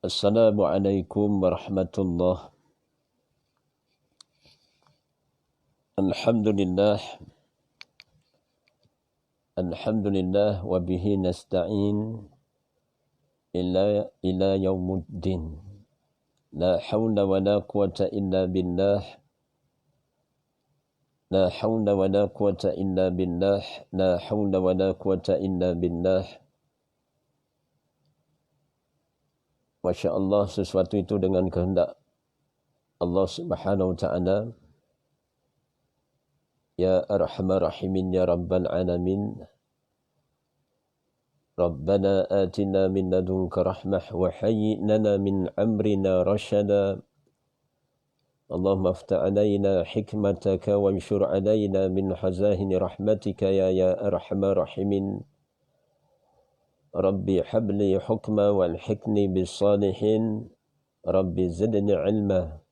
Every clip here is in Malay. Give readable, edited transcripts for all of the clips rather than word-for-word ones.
Assalamualaikum warahmatullahi. Alhamdulillah. Alhamdulillah wa bihi nasta'in ila yaumuddin. La hawla wa la quwata illa billah. La hawla wa la quwata illa billah. La hawla wa la quwata illa billah. Masya Allah, sesuatu itu dengan kehendak Allah Subhanahu wa ta'ala. Ya Arhamar Rahimin, Ya Rabbal Alamin. Rabbana atina min ladunka rahmah wa hayyi lana min amrina rashada. Allahumma aftah alayna hikmataka wa anshur alayna min hazahini rahmatika ya Arhamar Rahimin. Rabbi habli hukma walhikni bis-salihin. Rabbi zidni ilma.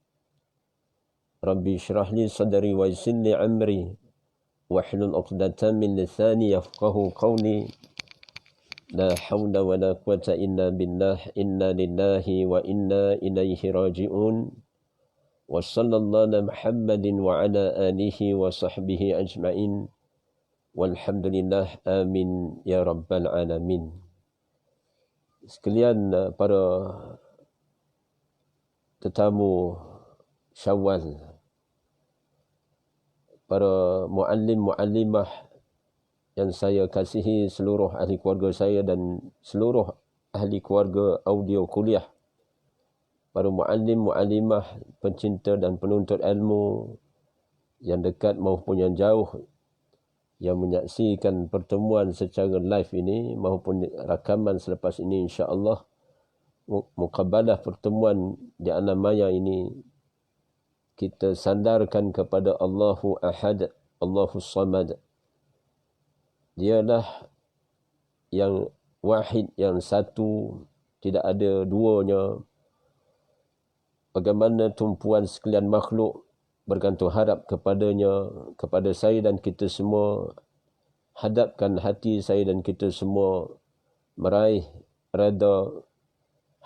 Rabbi syrah li sadri wa yassir li amri wahlul 'uqdatam min lisani yafqahu qawli. La hawla wa la quwata illa billah. Inna lillahi wa inna ilaihi raji'un. Wa sallallahu ala Muhammadin wa ala alihi wa sahbihi ajma'in. Walhamdulillah, amin ya rabbal alamin. Sekalian para tetamu Syawal, para muallim-muallimah yang saya kasihi, seluruh ahli keluarga saya dan seluruh ahli keluarga audio kuliah, para muallim-muallimah, pencinta dan penuntut ilmu yang dekat maupun yang jauh, yang menyaksikan pertemuan secara live ini maupun rakaman selepas ini, insya-Allah muqabbalah pertemuan di alam maya ini kita sandarkan kepada Allahu Ahad, Allahu Samad. Dialah yang wahid, yang satu, tidak ada duanya. Bagaimana tumpuan sekalian makhluk bergantung harap kepadanya, kepada saya dan kita semua. Hadapkan hati saya dan kita semua meraih redha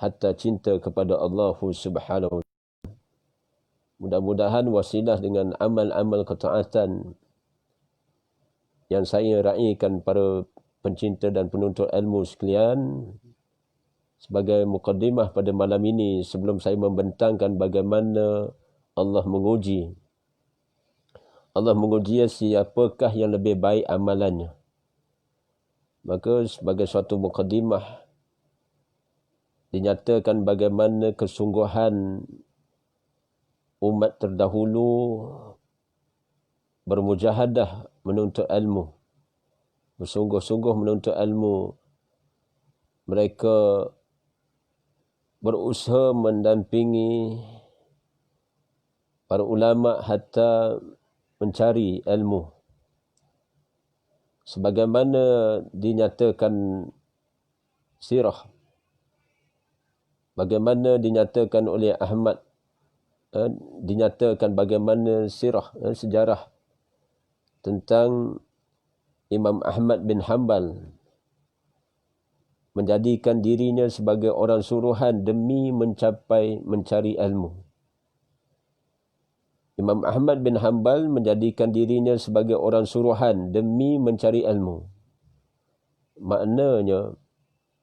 hatta cinta kepada Allah Subhanahu wa ta'ala. Mudah-mudahan wasilah dengan amal-amal ketaatan yang saya raikan para pencinta dan penuntut ilmu sekalian sebagai mukaddimah pada malam ini, sebelum saya membentangkan bagaimana Allah menguji siapakah yang lebih baik amalannya. Maka sebagai suatu mukaddimah dinyatakan bagaimana kesungguhan umat terdahulu bermujahadah menuntut ilmu, bersungguh-sungguh menuntut ilmu. Mereka berusaha mendampingi para ulama hatta mencari ilmu. Sebagaimana dinyatakan sirah, bagaimana dinyatakan oleh Ahmad, dinyatakan bagaimana sirah, sejarah tentang Imam Ahmad bin Hanbal menjadikan dirinya sebagai orang suruhan demi mencari ilmu. Imam Ahmad bin Hanbal menjadikan dirinya sebagai orang suruhan demi mencari ilmu. Maknanya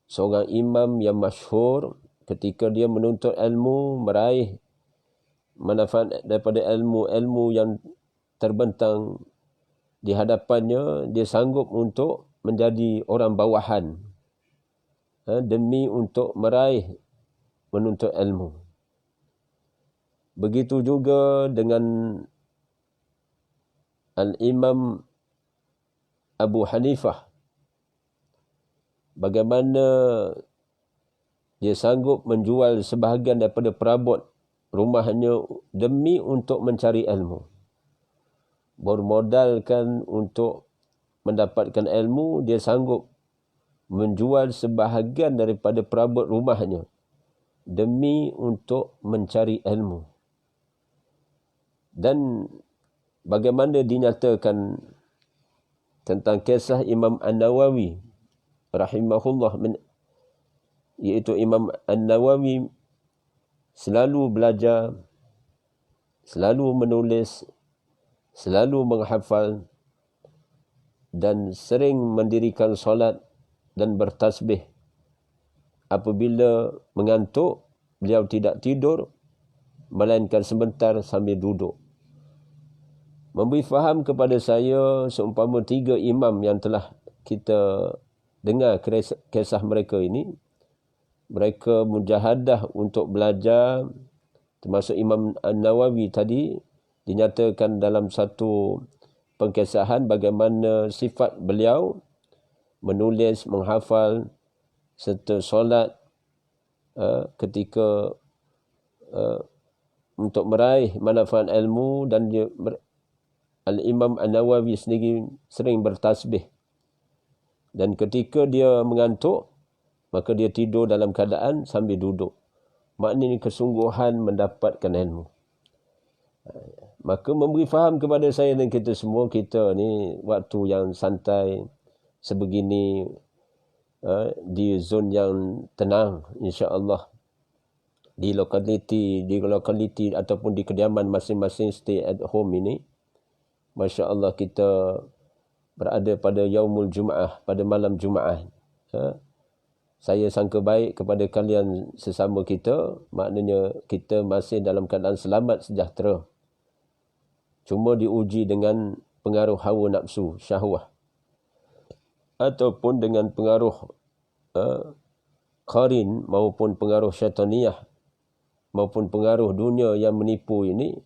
seorang imam yang masyhur ketika dia menuntut ilmu, meraih manfaat daripada ilmu yang terbentang di hadapannya, dia sanggup untuk menjadi orang bawahan demi untuk meraih menuntut ilmu. Begitu juga dengan Al-Imam Abu Hanifah. Bagaimana dia sanggup menjual sebahagian daripada perabot rumahnya demi untuk mencari ilmu. Bermodalkan untuk mendapatkan ilmu, dia sanggup menjual sebahagian daripada perabot rumahnya demi untuk mencari ilmu. Dan bagaimana dinyatakan tentang kisah Imam An-Nawawi rahimahullah, iaitu Imam An-Nawawi selalu belajar, selalu menulis, selalu menghafal, dan sering mendirikan solat dan bertasbih. Apabila mengantuk, beliau tidak tidur, melainkan sebentar sambil duduk. Memberi faham kepada saya seumpama 3 imam yang telah kita dengar kisah mereka ini. Mereka mujahadah untuk belajar, termasuk Imam An-Nawawi tadi, dinyatakan dalam satu pengkisahan bagaimana sifat beliau menulis, menghafal, serta solat ketika untuk meraih manfaat ilmu. Dan dia, Al-Imam An-Nawawi sendiri sering bertasbih. Dan ketika dia mengantuk, maka dia tidur dalam keadaan sambil duduk. Maknanya kesungguhan mendapatkan ilmu. Maka memberi faham kepada saya dan kita semua, kita ni waktu yang santai sebegini, di zon yang tenang, insya-Allah, di lokaliti ataupun di kediaman masing-masing, stay at home ini, masya-Allah kita berada pada yaumul Jumaah, pada malam Jumaah. Saya sangka baik kepada kalian sesama kita, maknanya kita masih dalam keadaan selamat sejahtera. Cuma diuji dengan pengaruh hawa nafsu, syahwah, ataupun dengan pengaruh qarin maupun pengaruh syaitaniyah maupun pengaruh dunia yang menipu ini.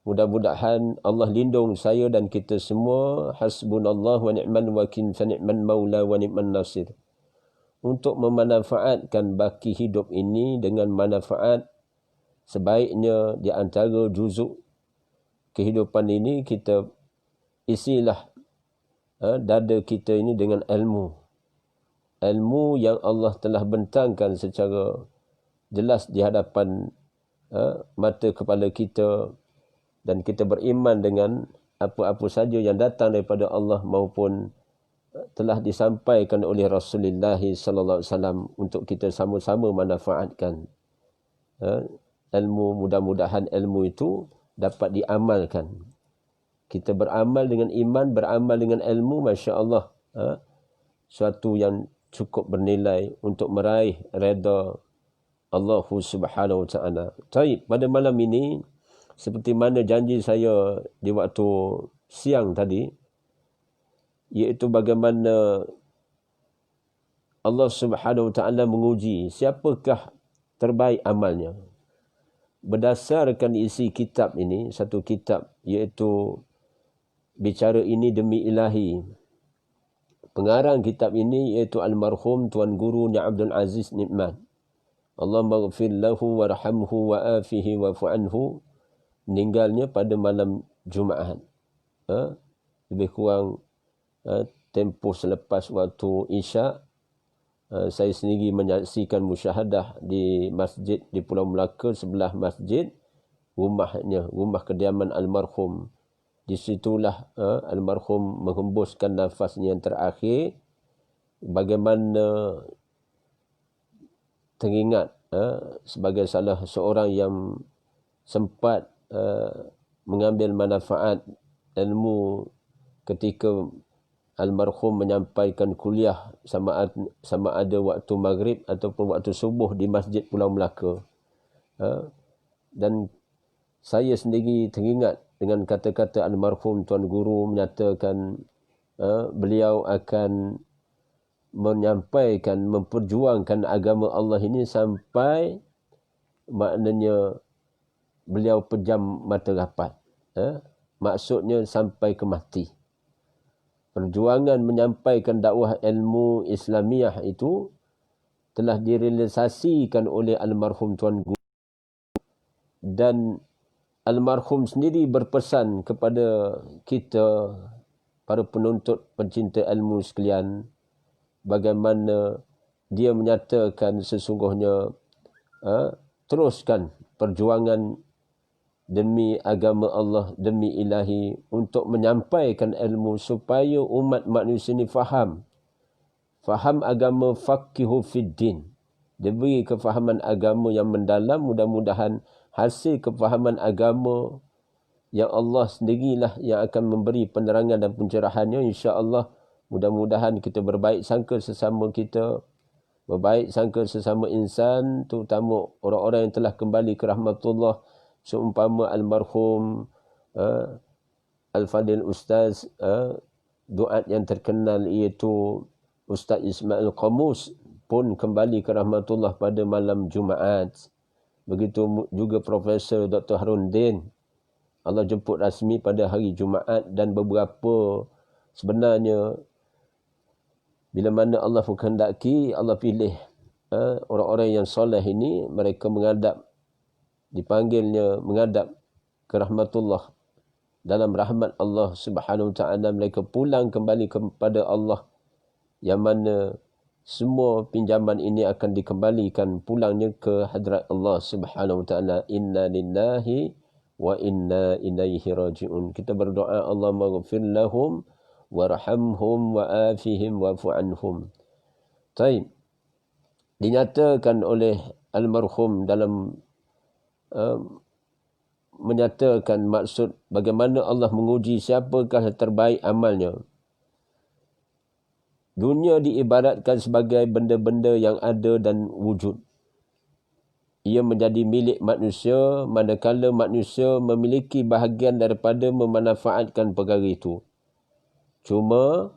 Mudah-mudahan Allah lindung saya dan kita semua. Hasbunallah wa ni'mal wakil fa ni'mal maula wa ni'man nasir. Untuk memanfaatkan baki hidup ini dengan manfaat sebaiknya, di antara juzuk kehidupan ini kita isilah dada kita ini dengan ilmu. Ilmu yang Allah telah bentangkan secara jelas di hadapan mata kepala kita, dan kita beriman dengan apa-apa saja yang datang daripada Allah maupun telah disampaikan oleh Rasulullah sallallahu alaihi wasallam untuk kita sama-sama manfaatkan. Ilmu, mudah-mudahan ilmu itu dapat diamalkan. Kita beramal dengan iman, beramal dengan ilmu, masya-Allah, suatu yang cukup bernilai untuk meraih redha Allah Subhanahu wa taala. Baik, pada malam ini seperti mana janji saya di waktu siang tadi, iaitu bagaimana Allah Subhanahu wa taala menguji siapakah terbaik amalnya. Berdasarkan isi kitab ini, satu kitab iaitu Bicara Ini Demi Ilahi. Pengarang kitab ini iaitu almarhum Tuan Guru Ni Abdul Aziz Nikmat. Allah maghfir lahu warhamhu wa afihi wa'fu anhu. Meninggalnya pada malam Jumaat. Lebih kurang tempoh selepas waktu Isyak. Saya sendiri menyaksikan musyahadah di masjid di Pulau Melaka, sebelah masjid rumahnya, rumah kediaman almarhum. Di situlah almarhum menghembuskan nafasnya yang terakhir. Bagaimana teringat sebagai salah seorang yang sempat mengambil manfaat ilmu ketika almarhum menyampaikan kuliah sama ada waktu maghrib ataupun waktu subuh di Masjid Pulau Melaka. Dan saya sendiri teringat dengan kata-kata almarhum Tuan Guru menyatakan beliau akan menyampaikan, memperjuangkan agama Allah ini sampai maknanya beliau pejam mata rapat. Maksudnya sampai ke mati. Perjuangan menyampaikan dakwah ilmu Islamiah itu telah direalisasikan oleh almarhum Tuan Guru. Dan almarhum sendiri berpesan kepada kita, para penuntut pencinta ilmu sekalian, bagaimana dia menyatakan sesungguhnya teruskan perjuangan demi agama Allah, demi ilahi, untuk menyampaikan ilmu supaya umat manusia ini faham agama, faqihu fid din, diberi kefahaman agama yang mendalam. Mudah-mudahan hasil kefahaman agama yang Allah sendirilah yang akan memberi penerangan dan pencerahannya, insya-Allah. Mudah-mudahan kita berbaik sangka sesama kita, berbaik sangka sesama insan, terutama orang-orang yang telah kembali ke rahmatullah, seumpama almarhum Al-Fadil Ustaz duat yang terkenal iaitu Ustaz Ismail Qamus pun kembali ke rahmatullah pada malam Jumaat. Begitu juga Profesor Dr. Harun Din, Allah jemput rasmi pada hari Jumaat. Dan beberapa sebenarnya bila mana Allah menghendaki, Allah pilih orang-orang yang soleh ini, mereka dipanggilnya menghadap ke rahmatullah. Dalam rahmat Allah Subhanahu Wa Taala mereka pulang kembali kepada Allah, yang mana semua pinjaman ini akan dikembalikan pulangnya ke hadrat Allah Subhanahu Wa Taala. Inna lillahi wa inna ilaihi raji'un. Kita berdoa, Allah maghfir lahum warhamhum wa afihim wa'fu anhum. Baik. Dinyatakan oleh almarhum dalam menyatakan maksud bagaimana Allah menguji siapakah terbaik amalnya. Dunia diibaratkan sebagai benda-benda yang ada dan wujud. Ia menjadi milik manusia manakala manusia memiliki bahagian daripada memanfaatkan perkara itu. Cuma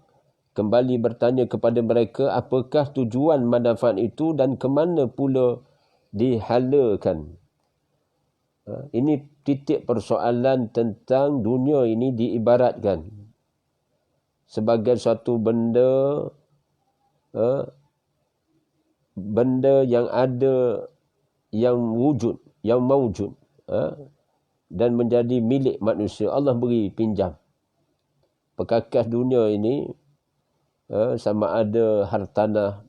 kembali bertanya kepada mereka, apakah tujuan manfaat itu dan ke mana pula dihalakan? Ini titik persoalan tentang dunia ini diibaratkan sebagai suatu benda yang ada, yang wujud, yang mawujud, dan menjadi milik manusia. Allah beri pinjam. Perkakas dunia ini sama ada hartanah,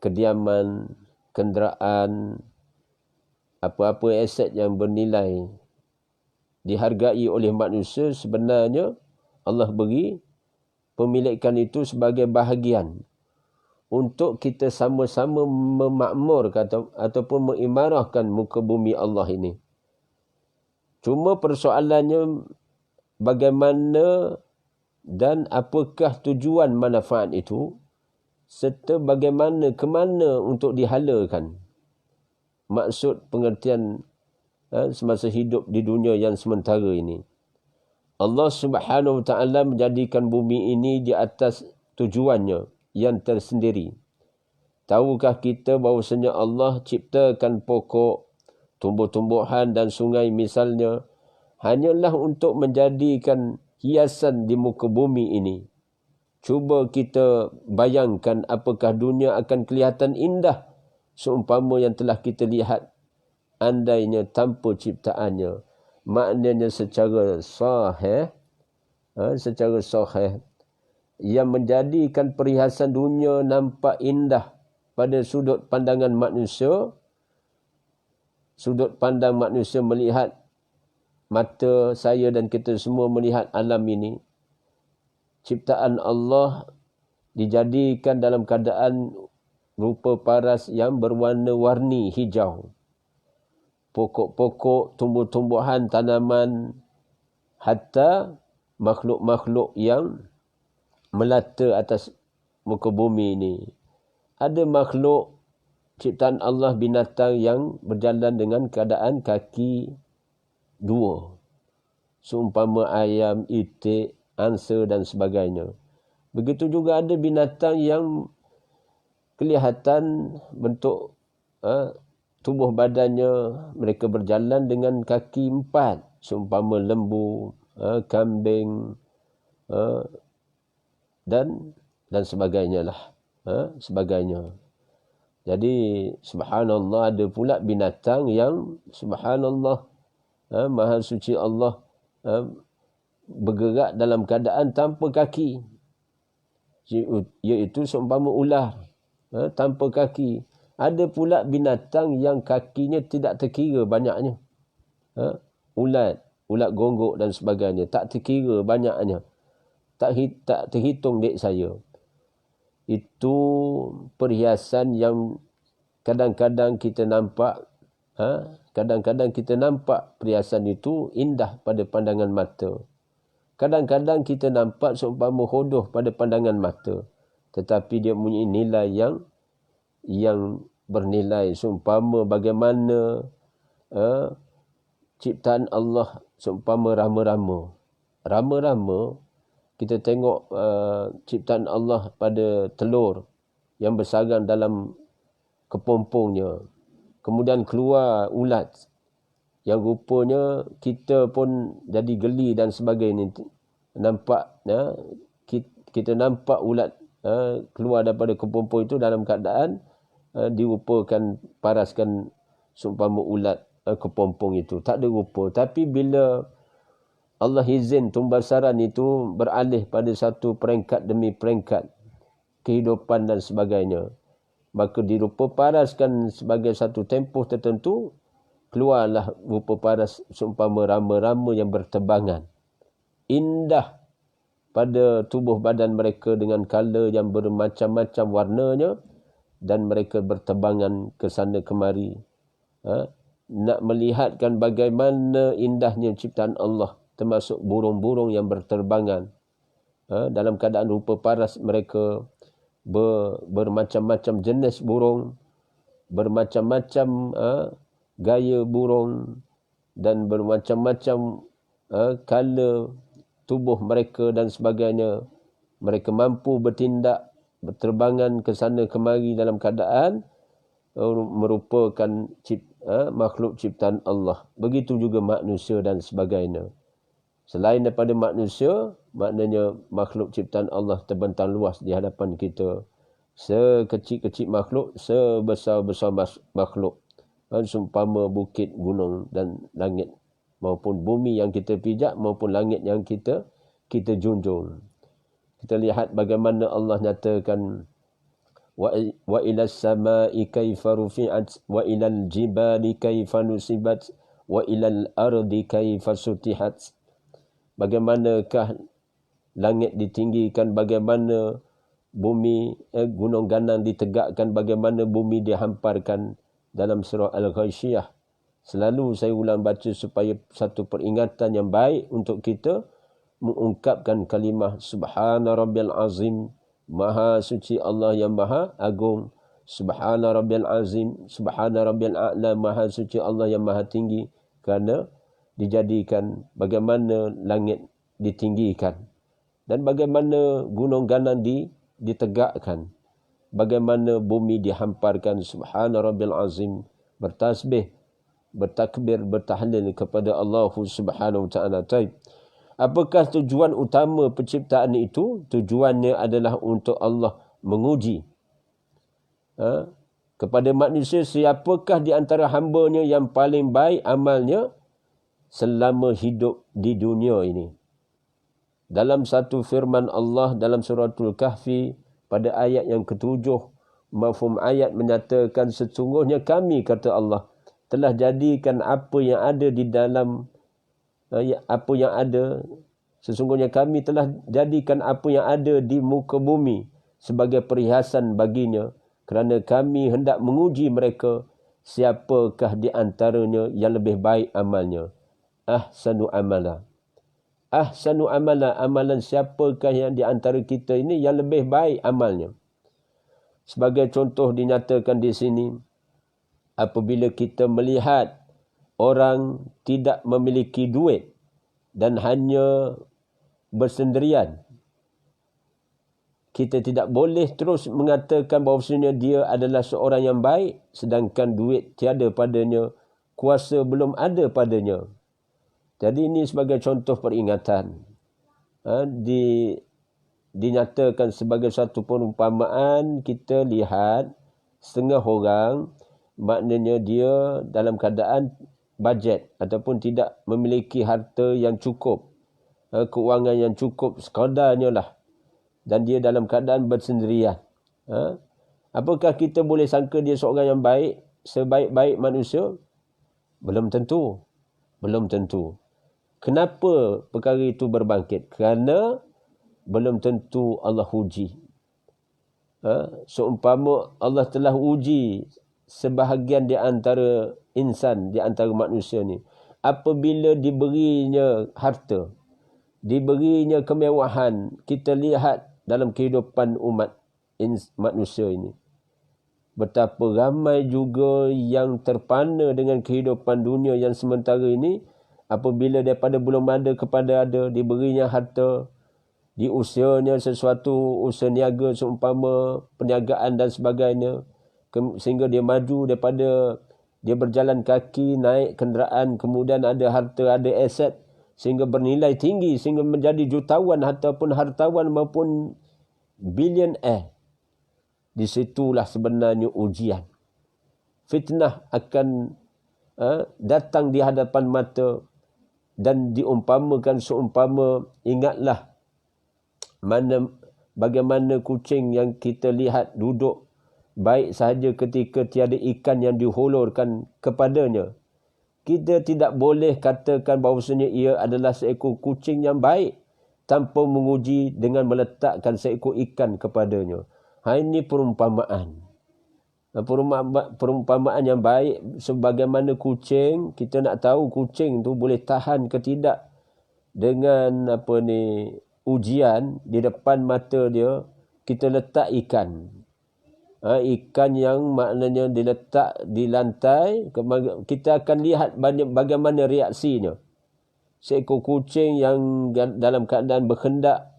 kediaman, kenderaan, apa-apa aset yang bernilai dihargai oleh manusia, sebenarnya Allah beri pemilikan itu sebagai bahagian untuk kita sama-sama memakmurkan ataupun mengimarahkan muka bumi Allah ini. Cuma persoalannya bagaimana dan apakah tujuan manfaat itu, serta bagaimana ke mana untuk dihalakan. Maksud pengertian semasa hidup di dunia yang sementara ini. Allah Subhanahu Wa Taala menjadikan bumi ini di atas tujuannya yang tersendiri. Tahukah kita bahawasanya Allah ciptakan pokok, tumbuh-tumbuhan dan sungai misalnya hanyalah untuk menjadikan hiasan di muka bumi ini. Cuba kita bayangkan apakah dunia akan kelihatan indah seumpama yang telah kita lihat andainya tanpa ciptaannya. Maknanya secara sahih, yang menjadikan perhiasan dunia nampak indah pada sudut pandangan manusia, sudut pandang manusia melihat, mata saya dan kita semua melihat alam ini, ciptaan Allah dijadikan dalam keadaan rupa paras yang berwarna-warni hijau. Pokok-pokok, tumbuh-tumbuhan, tanaman, hatta makhluk-makhluk yang melata atas muka bumi ini. Ada makhluk ciptaan Allah, binatang yang berjalan dengan keadaan kaki dua. Seumpama ayam, itik, angsa dan sebagainya. Begitu juga ada binatang yang kelihatan bentuk tubuh badannya, mereka berjalan dengan kaki empat. Seumpama lembu, kambing, dan sebagainya lah. Sebagainya. Jadi subhanallah, ada pula binatang yang subhanallah, maha suci Allah, bergerak dalam keadaan tanpa kaki. Iaitu seumpama ular, tanpa kaki. Ada pula binatang yang kakinya tidak terkira banyaknya. Ulat gonggok dan sebagainya. Tak terkira banyaknya. Tak terhitung dek saya. Itu perhiasan yang kadang-kadang kita nampak kadang-kadang kita nampak perhiasan itu indah pada pandangan mata. Kadang-kadang kita nampak seumpama hodoh pada pandangan mata. Tetapi dia punya nilai yang bernilai. Seumpama bagaimana ciptaan Allah seumpama rama-rama. Rama-rama, kita tengok ciptaan Allah pada telur yang bersarang dalam kepompongnya. Kemudian keluar ulat yang rupanya kita pun jadi geli dan sebagainya. Nampak kita nampak ulat keluar daripada kepompong itu dalam keadaan dirupakan paraskan seumpama ulat kepompong itu. Tak ada rupa. Tapi bila Allah izin tumbasaran itu beralih pada satu peringkat demi peringkat kehidupan dan sebagainya, maka dirupa paraskan sebagai satu tempoh tertentu, keluarlah rupa paras seumpama rama-rama yang berterbangan. Indah pada tubuh badan mereka dengan color yang bermacam-macam warnanya, dan mereka berterbangan ke sana kemari. Nak melihatkan bagaimana indahnya ciptaan Allah, termasuk burung-burung yang berterbangan. Dalam keadaan rupa paras mereka, bermacam-macam jenis burung, bermacam-macam gaya burung, dan bermacam-macam color tubuh mereka dan sebagainya. Mereka mampu bertindak, berterbangan ke sana kemari dalam keadaan merupakan makhluk ciptaan Allah. Begitu juga manusia dan sebagainya. Selain daripada manusia, maknanya makhluk ciptaan Allah terbentang luas di hadapan kita. Sekecil-kecil makhluk, sebesar-besar makhluk. Seumpama bukit, gunung dan langit. Maupun bumi yang kita pijak, maupun langit yang kita junjung. Kita lihat bagaimana Allah nyatakan, wa ilas samai kaifa rufi'at wa ilal jibali kaifa nusibat wa ilal ardi kaifa sutihat. Bagaimanakah langit ditinggikan, bagaimana bumi, gunung ganang ditegakkan, bagaimana bumi dihamparkan. Dalam surah Al-Ghasyiyah, selalu saya ulang baca supaya satu peringatan yang baik untuk kita mengungkapkan kalimah Subhana Rabbil Azim, Maha suci Allah yang Maha Agung. Subhana Rabbil Azim, Subhana Rabbil A'la, Maha suci Allah yang Maha Tinggi. Kerana dijadikan bagaimana langit ditinggikan dan bagaimana gunung ganang ditegakkan, bagaimana bumi dihamparkan. Subhana Rabbil Azim, bertasbih, bertakbir, bertahlil kepada Allah Subhanahu Wa Ta'ala. Apakah tujuan utama penciptaan itu? Tujuannya adalah untuk Allah menguji kepada manusia, siapakah di antara hamba-Nya yang paling baik amalnya selama hidup di dunia ini. Dalam satu firman Allah dalam suratul Kahfi pada ayat yang ke-7, mafhum ayat menyatakan, sesungguhnya kami, kata Allah, telah jadikan apa yang ada di dalam sesungguhnya kami telah jadikan apa yang ada di muka bumi sebagai perhiasan baginya, kerana kami hendak menguji mereka, siapakah di antaranya yang lebih baik amalnya. Ahsanu amala. Ahsanu amala, amalan siapakah yang di antara kita ini yang lebih baik amalnya. Sebagai contoh dinyatakan di sini, apabila kita melihat orang tidak memiliki duit dan hanya bersendirian, kita tidak boleh terus mengatakan bahawasanya dia adalah seorang yang baik, sedangkan duit tiada padanya, kuasa belum ada padanya. Jadi ini sebagai contoh peringatan. Dinyatakan sebagai satu perumpamaan. Kita lihat setengah orang, maknanya dia dalam keadaan bajet ataupun tidak memiliki harta yang cukup, keuangan yang cukup sekadarnya lah, dan dia dalam keadaan bersendirian. Apakah kita boleh sangka dia seorang yang baik, sebaik-baik manusia? Belum tentu. Belum tentu. Kenapa perkara itu berbangkit? Kerana belum tentu Allah uji. Seumpama Allah telah uji sebahagian di antara insan, di antara manusia ni, apabila diberinya harta, diberinya kemewahan, kita lihat dalam kehidupan umat manusia ini, betapa ramai juga yang terpana dengan kehidupan dunia yang sementara ini. Apabila daripada belum ada kepada ada, diberinya harta, diusianya sesuatu usaha niaga seumpama perniagaan dan sebagainya, sehingga dia maju daripada dia berjalan kaki, naik kenderaan, kemudian ada harta, ada aset, sehingga bernilai tinggi, sehingga menjadi jutawan ataupun hartawan maupun billionaire. Di situlah sebenarnya ujian. Fitnah akan datang di hadapan mata dan diumpamakan seumpama, ingatlah bagaimana kucing yang kita lihat duduk baik sahaja ketika tiada ikan yang dihulurkan kepadanya. Kita tidak boleh katakan bahawasanya ia adalah seekor kucing yang baik tanpa menguji dengan meletakkan seekor ikan kepadanya. Ini perumpamaan. Perumpamaan yang baik. Sebagaimana kucing, kita nak tahu kucing tu boleh tahan ke tidak dengan ujian di depan mata dia. Kita letak ikan. Ikan yang maknanya diletak di lantai, kita akan lihat bagaimana reaksinya. Seekor kucing yang dalam keadaan berkendak,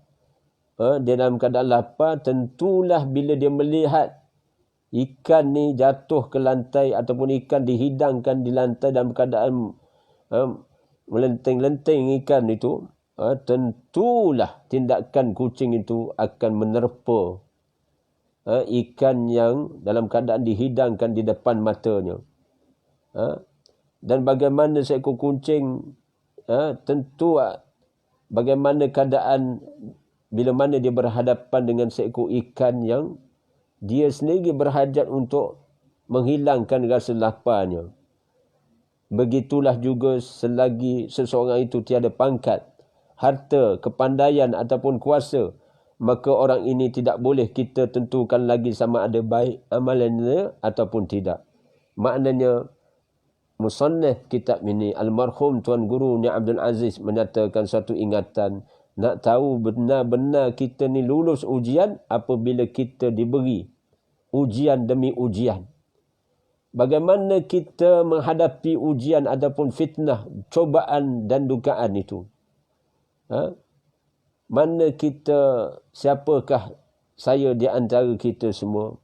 dia dalam keadaan lapar, tentulah bila dia melihat ikan ni jatuh ke lantai ataupun ikan dihidangkan di lantai dalam keadaan melenteng-lenteng ikan itu, tentulah tindakan kucing itu akan menerpa ikan yang dalam keadaan dihidangkan di depan matanya. Dan bagaimana seekor kucing, tentu bagaimana keadaan bila mana dia berhadapan dengan seekor ikan yang dia sendiri berhajat untuk menghilangkan rasa laparnya. Begitulah juga selagi seseorang itu tiada pangkat, harta, kepandaian ataupun kuasa, maka orang ini tidak boleh kita tentukan lagi sama ada baik amalannya ataupun tidak. Maknanya, musannif kitab ini, almarhum Tuan Guru Ni Abdul Aziz menyatakan satu ingatan, nak tahu benar-benar kita ni lulus ujian apabila kita diberi ujian demi ujian. Bagaimana kita menghadapi ujian ataupun fitnah, cobaan dan dugaan itu? Mana kita, siapakah saya di antara kita semua?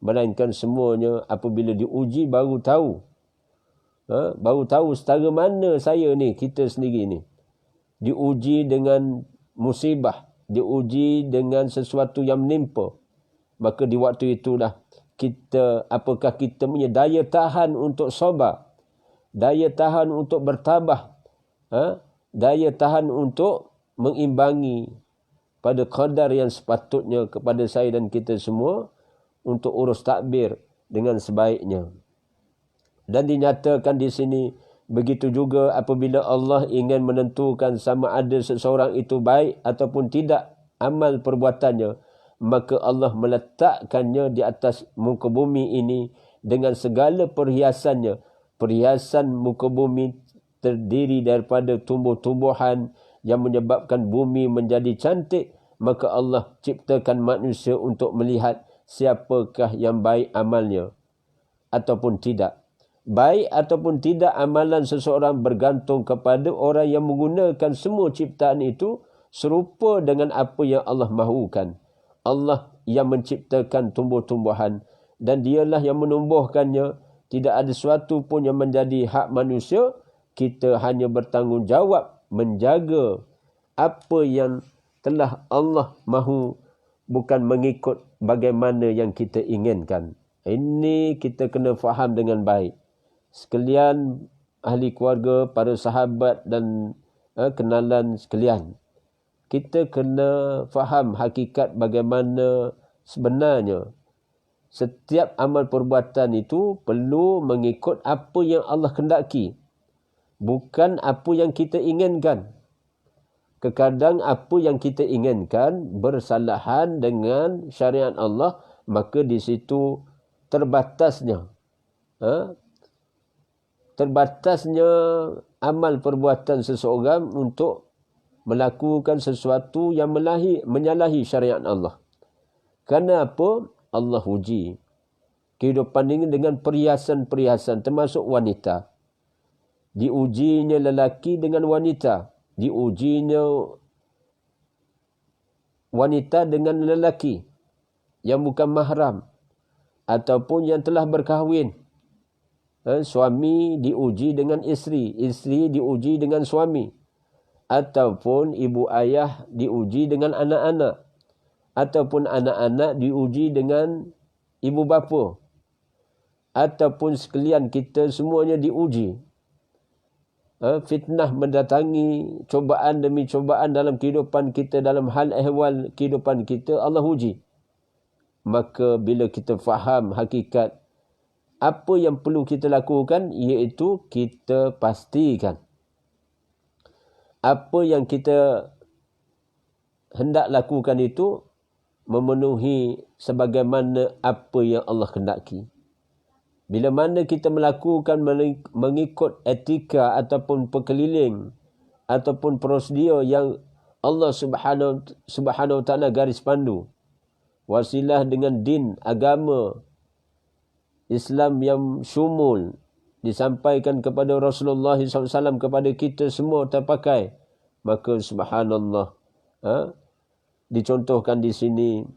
Melainkan semuanya apabila diuji baru tahu. Baru tahu setara mana saya ni, kita sendiri ni. Diuji dengan musibah, diuji dengan sesuatu yang menimpa. Maka di waktu itulah kita, apakah kita punya daya tahan untuk sabar, daya tahan untuk bertabah, daya tahan untuk mengimbangi pada qadar yang sepatutnya kepada saya dan kita semua untuk urus takbir dengan sebaiknya. Dan dinyatakan di sini, begitu juga apabila Allah ingin menentukan sama ada seseorang itu baik ataupun tidak amal perbuatannya, maka Allah meletakkannya di atas muka bumi ini dengan segala perhiasannya. Perhiasan muka bumi terdiri daripada tumbuh-tumbuhan yang menyebabkan bumi menjadi cantik. Maka Allah ciptakan manusia untuk melihat siapakah yang baik amalnya ataupun tidak. Baik ataupun tidak amalan seseorang bergantung kepada orang yang menggunakan semua ciptaan itu serupa dengan apa yang Allah mahukan. Allah yang menciptakan tumbuh-tumbuhan dan dialah yang menumbuhkannya. Tidak ada sesuatu pun yang menjadi hak manusia. Kita hanya bertanggungjawab menjaga apa yang telah Allah mahu, bukan mengikut bagaimana yang kita inginkan. Ini kita kena faham dengan baik. Sekalian ahli keluarga, para sahabat dan kenalan sekalian, kita kena faham hakikat bagaimana sebenarnya setiap amal perbuatan itu perlu mengikut apa yang Allah kendaki, bukan apa yang kita inginkan. Kadang apa yang kita inginkan bersalahan dengan syariat Allah, maka di situ terbatasnya terbatasnya amal perbuatan seseorang untuk melakukan sesuatu yang menyalahi syariat Allah. Kerana apa? Allah uji kehidupan ini dengan perhiasan-perhiasan termasuk wanita. Diujinya lelaki dengan wanita. Diujinya wanita dengan lelaki yang bukan mahram ataupun yang telah berkahwin. Suami diuji dengan isteri, isteri diuji dengan suami, ataupun ibu ayah diuji dengan anak-anak, ataupun anak-anak diuji dengan ibu bapa, ataupun sekalian kita semuanya diuji. Fitnah mendatangi, cobaan demi cobaan dalam kehidupan kita, dalam hal ehwal kehidupan kita, Allah uji. Maka bila kita faham hakikat apa yang perlu kita lakukan, iaitu kita pastikan apa yang kita hendak lakukan itu memenuhi sebagaimana apa yang Allah kendaki. Bila mana kita melakukan mengikut etika ataupun perkeliling ataupun prosedur yang Allah Subhanahu Wa Taala garis pandu, wasilah dengan din, agama Islam yang syumul disampaikan kepada Rasulullah SAW, kepada kita semua terpakai, maka subhanallah, dicontohkan di sini,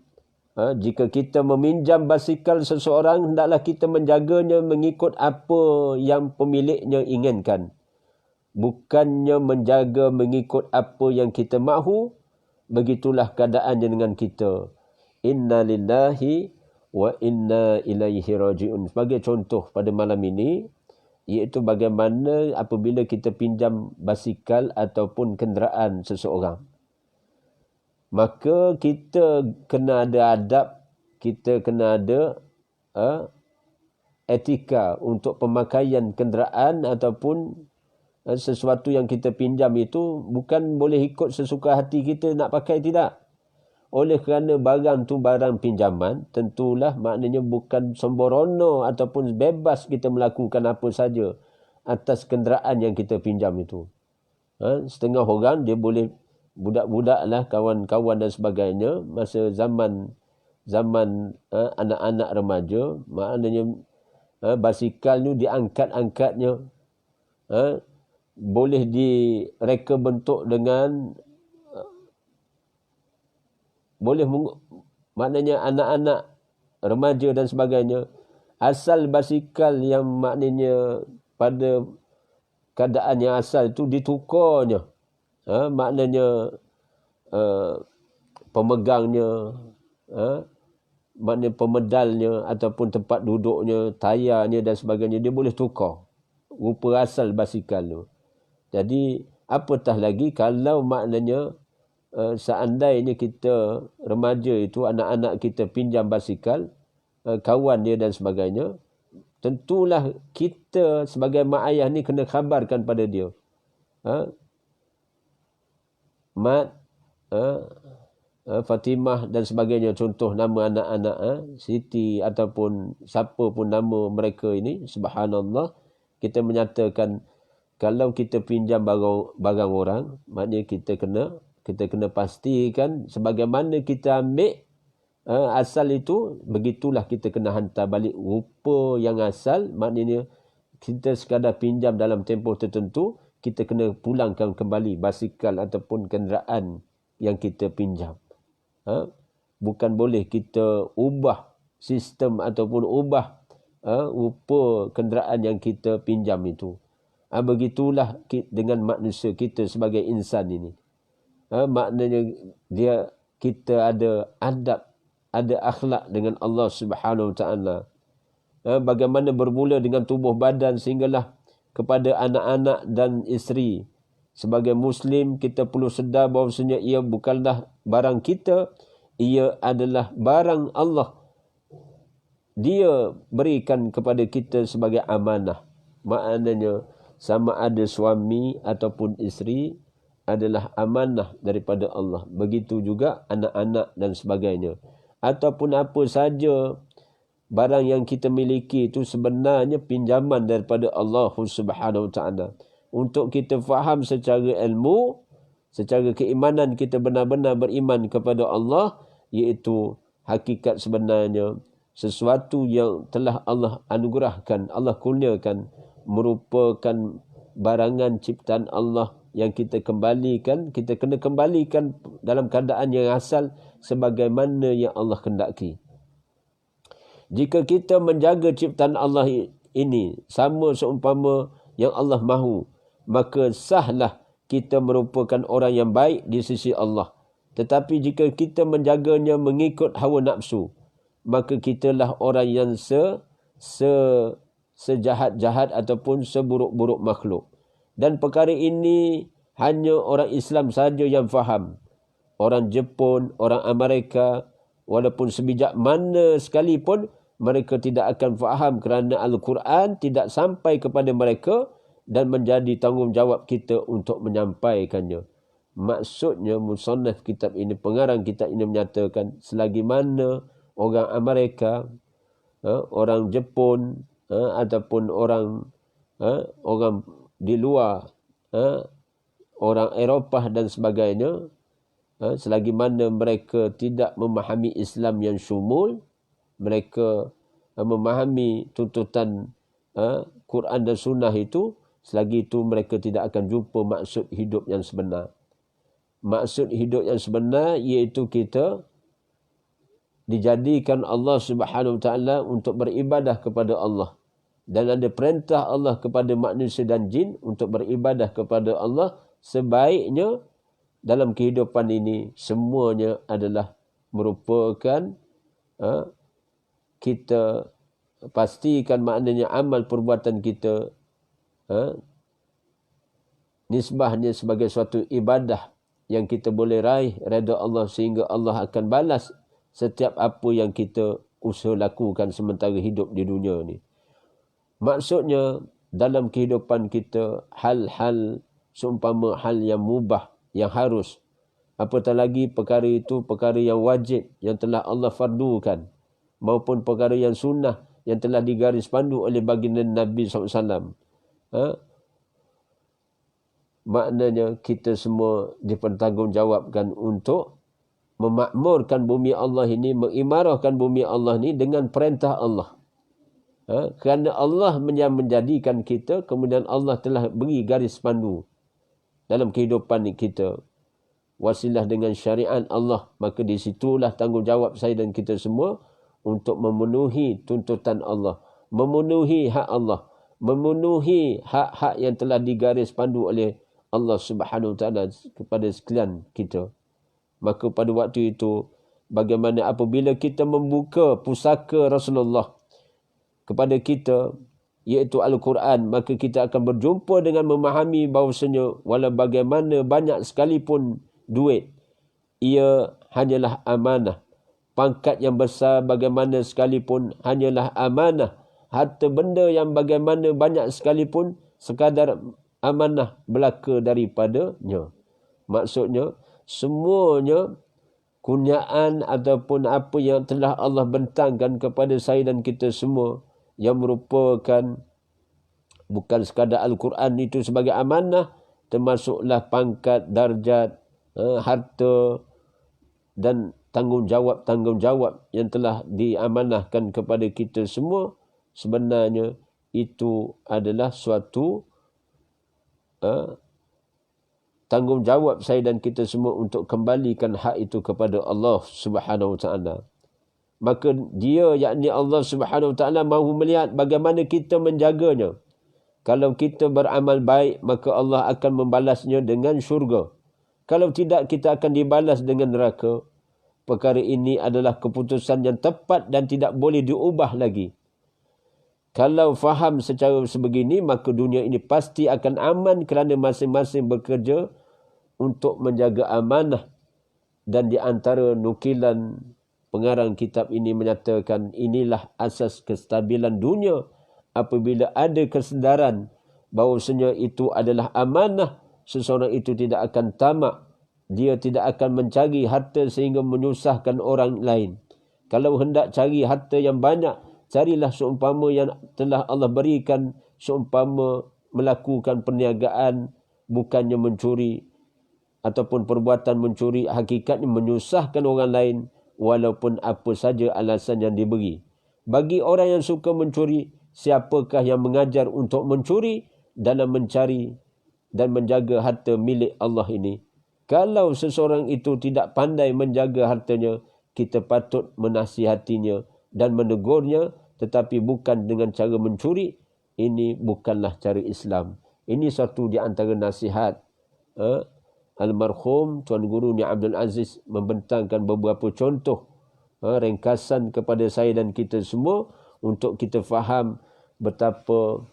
jika kita meminjam basikal seseorang, hendaklah kita menjaganya mengikut apa yang pemiliknya inginkan, bukannya menjaga mengikut apa yang kita mahu. Begitulah keadaannya dengan kita. Inna lillahi wa inna ilaihi raji'un. Sebagai contoh pada malam ini, iaitu bagaimana apabila kita pinjam basikal ataupun kenderaan seseorang, maka kita kena ada adab, kita kena ada etika untuk pemakaian kenderaan ataupun sesuatu yang kita pinjam itu. Bukan boleh ikut sesuka hati kita nak pakai, tidak. Oleh kerana barang tu barang pinjaman, tentulah maknanya bukan sembrono ataupun bebas kita melakukan apa saja atas kenderaan yang kita pinjam itu. Setengah orang dia boleh, budak-budak lah, kawan-kawan dan sebagainya, masa zaman anak-anak remaja, maknanya basikal tu diangkat-angkatnya, boleh direka bentuk dengan maknanya anak-anak remaja dan sebagainya. Asal basikal yang maknanya pada keadaan yang asal itu ditukarnya, maknanya pemegangnya, maknanya pemedalnya ataupun tempat duduknya, tayarnya dan sebagainya, dia boleh tukar rupa asal basikal tu. Jadi apatah lagi kalau maknanya seandainya kita remaja itu, anak-anak kita pinjam basikal, kawan dia dan sebagainya, tentulah kita sebagai mak ayah ni kena khabarkan pada dia. Mat, Fatimah dan sebagainya, contoh nama anak-anak, Siti ataupun siapa pun nama mereka ini, subhanallah, kita menyatakan kalau kita pinjam barang orang, maknanya kita kena pastikan sebagaimana kita ambil asal itu, begitulah kita kena hantar balik rupa yang asal. Maknanya kita sekadar pinjam dalam tempoh tertentu, kita kena pulangkan kembali basikal ataupun kenderaan yang kita pinjam. Bukan boleh kita ubah sistem ataupun ubah rupa kenderaan yang kita pinjam itu. Begitulah dengan manusia kita sebagai insan ini. Maknanya kita ada adab, ada akhlak dengan Allah Subhanahu Wa Taala. Bagaimana bermula dengan tubuh badan sehinggalah kepada anak-anak dan isteri. Sebagai Muslim, kita perlu sedar bahawasanya ia bukanlah barang kita, ia adalah barang Allah. Dia berikan kepada kita sebagai amanah. Maknanya sama ada suami ataupun isteri adalah amanah daripada Allah. Begitu juga anak-anak dan sebagainya. Ataupun apa saja barang yang kita miliki itu sebenarnya pinjaman daripada Allah Subhanahu Wa Taala. Untuk kita faham secara ilmu, secara keimanan kita benar-benar beriman kepada Allah, iaitu hakikat sebenarnya sesuatu yang telah Allah anugerahkan, Allah kurniakan, merupakan barangan ciptaan Allah yang kita kembalikan, kita kena kembalikan dalam keadaan yang asal sebagaimana yang Allah kendaki. Jika kita menjaga ciptaan Allah ini sama seumpama yang Allah mahu, maka sahlah kita merupakan orang yang baik di sisi Allah. Tetapi jika kita menjaganya mengikut hawa nafsu, maka kitalah orang yang sejahat-jahat ataupun seburuk-buruk makhluk. Dan perkara ini hanya orang Islam sahaja yang faham. Orang Jepun, orang Amerika, walaupun sebijak mana sekalipun, mereka tidak akan faham kerana Al-Quran tidak sampai kepada mereka dan menjadi tanggungjawab kita untuk menyampaikannya. Maksudnya musannaf kitab ini, pengarang kitab ini menyatakan selagi mana orang Amerika, orang Jepun, ataupun orang di luar, orang Eropah dan sebagainya, selagi mana mereka tidak memahami Islam yang syumul, mereka memahami tuntutan Quran dan Sunnah itu, selagi itu mereka tidak akan jumpa maksud hidup yang sebenar. Maksud hidup yang sebenar iaitu kita dijadikan Allah Subhanahu Wa Taala untuk beribadah kepada Allah. Dan ada perintah Allah kepada manusia dan jin untuk beribadah kepada Allah. Sebaiknya dalam kehidupan ini semuanya adalah merupakan kita pastikan maknanya amal perbuatan kita nisbahnya sebagai suatu ibadah yang kita boleh raih redha Allah, sehingga Allah akan balas setiap apa yang kita usaha lakukan sementara hidup di dunia ni. Maksudnya dalam kehidupan kita hal-hal seumpama hal yang mubah, yang harus, apatah lagi perkara itu perkara yang wajib yang telah Allah fardukan, maupun perkara yang sunnah yang telah digaris pandu oleh baginda Nabi SAW. Maknanya kita semua dipertanggungjawabkan untuk memakmurkan bumi Allah ini, mengimarahkan bumi Allah ini dengan perintah Allah. Kerana Allah yang menjadikan kita, kemudian Allah telah beri garis pandu dalam kehidupan kita. Wasilah dengan syariat Allah, maka di situlah tanggungjawab saya dan kita semua untuk memenuhi tuntutan Allah, memenuhi hak Allah, memenuhi hak-hak yang telah digaris pandu oleh Allah Subhanahu Wa Taala kepada sekalian kita. Maka pada waktu itu, bagaimana apabila kita membuka pusaka Rasulullah kepada kita, iaitu Al-Quran, maka kita akan berjumpa dengan memahami bahawasanya walau bagaimana banyak sekalipun duit, ia hanyalah amanah. Pangkat yang besar bagaimana sekalipun hanyalah amanah. Harta benda yang bagaimana banyak sekalipun sekadar amanah belaka daripadanya. Maksudnya, semuanya kurniaan ataupun apa yang telah Allah bentangkan kepada saya dan kita semua, yang merupakan bukan sekadar Al-Quran itu sebagai amanah, termasuklah pangkat, darjat, harta dan tanggungjawab yang telah diamanahkan kepada kita semua. Sebenarnya itu adalah suatu tanggungjawab saya dan kita semua untuk kembalikan hak itu kepada Allah Subhanahu Wa Taala. Maka dia, yakni Allah Subhanahu Wa Taala, mahu melihat bagaimana kita menjaganya. Kalau kita beramal baik, maka Allah akan membalasnya dengan syurga. Kalau tidak, kita akan dibalas dengan neraka. Perkara ini adalah keputusan yang tepat dan tidak boleh diubah lagi. Kalau faham secara sebegini, maka dunia ini pasti akan aman kerana masing-masing bekerja untuk menjaga amanah. Dan di antara nukilan pengarang kitab ini menyatakan inilah asas kestabilan dunia. Apabila ada kesedaran bahawasanya itu adalah amanah, seseorang itu tidak akan tamak. Dia tidak akan mencari harta sehingga menyusahkan orang lain. Kalau hendak cari harta yang banyak, Carilah seumpama yang telah Allah berikan, seumpama melakukan perniagaan bukannya mencuri ataupun perbuatan mencuri, hakikatnya menyusahkan orang lain walaupun apa saja alasan yang diberi. Bagi orang yang suka mencuri, siapakah yang mengajar untuk mencuri dalam mencari dan menjaga harta milik Allah ini? Kalau seseorang itu tidak pandai menjaga hartanya, kita patut menasihatinya dan menegurnya, tetapi bukan dengan cara mencuri. Ini bukanlah cara Islam. Ini satu di antara nasihat almarhum Tuan Guru Ni Abdul Aziz membentangkan beberapa contoh ringkasan kepada saya dan kita semua untuk kita faham betapa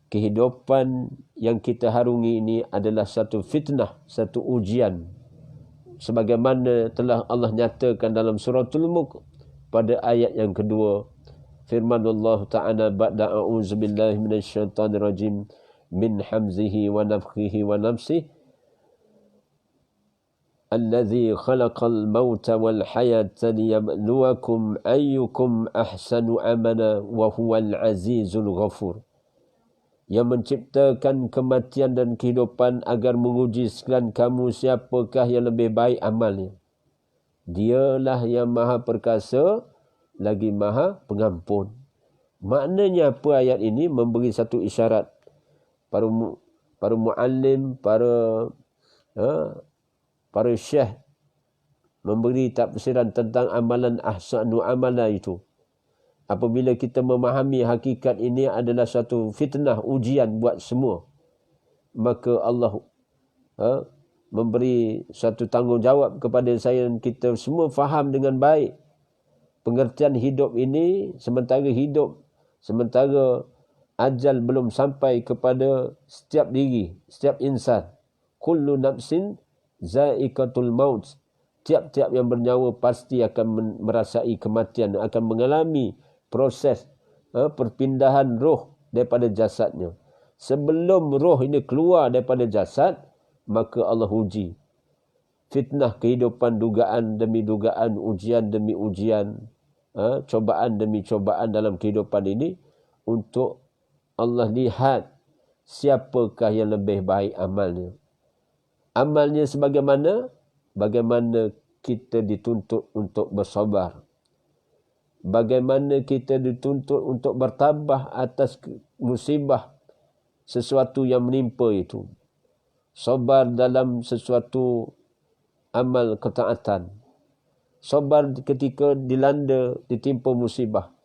kehidupan yang kita harungi ini adalah satu fitnah, satu ujian. Sebagaimana telah Allah nyatakan dalam suratul Mulk pada ayat yang kedua, firman Allah Ta'ala ba'da a'udzu billahi minasyaitonir rajim min hamzihi wa nafthihi wa nafsihi الذي خلق الموت والحياة ليبلوكم أيكم أحسن عملا وهو العزيز الغفور. Yang menciptakan kematian dan kehidupan agar menguji sekalian kamu siapakah yang lebih baik amalnya. Dialah yang maha perkasa lagi maha pengampun. Maknanya apa ayat ini? Memberi satu isyarat. Para muallim, para syekh memberi tafsiran tentang amalan ahsanu amala itu. Apabila kita memahami hakikat ini adalah satu fitnah, ujian buat semua, maka Allah memberi satu tanggungjawab kepada saya dan kita semua faham dengan baik pengertian hidup ini. Sementara ajal belum sampai kepada setiap diri, setiap insan. Kullu nafsin za'iqatul maut. Tiap-tiap yang bernyawa pasti akan merasai kematian, akan mengalami proses perpindahan roh daripada jasadnya. Sebelum roh ini keluar daripada jasad, maka Allah uji. Fitnah kehidupan, dugaan demi dugaan, ujian demi ujian, cobaan demi cobaan dalam kehidupan ini, untuk Allah lihat siapakah yang lebih baik amalnya. Amalnya bagaimana kita dituntut untuk bersabar. Bagaimana kita dituntut untuk bertabah atas musibah sesuatu yang menimpa itu. Sabar dalam sesuatu amal ketaatan. Sabar ketika ditimpa musibah.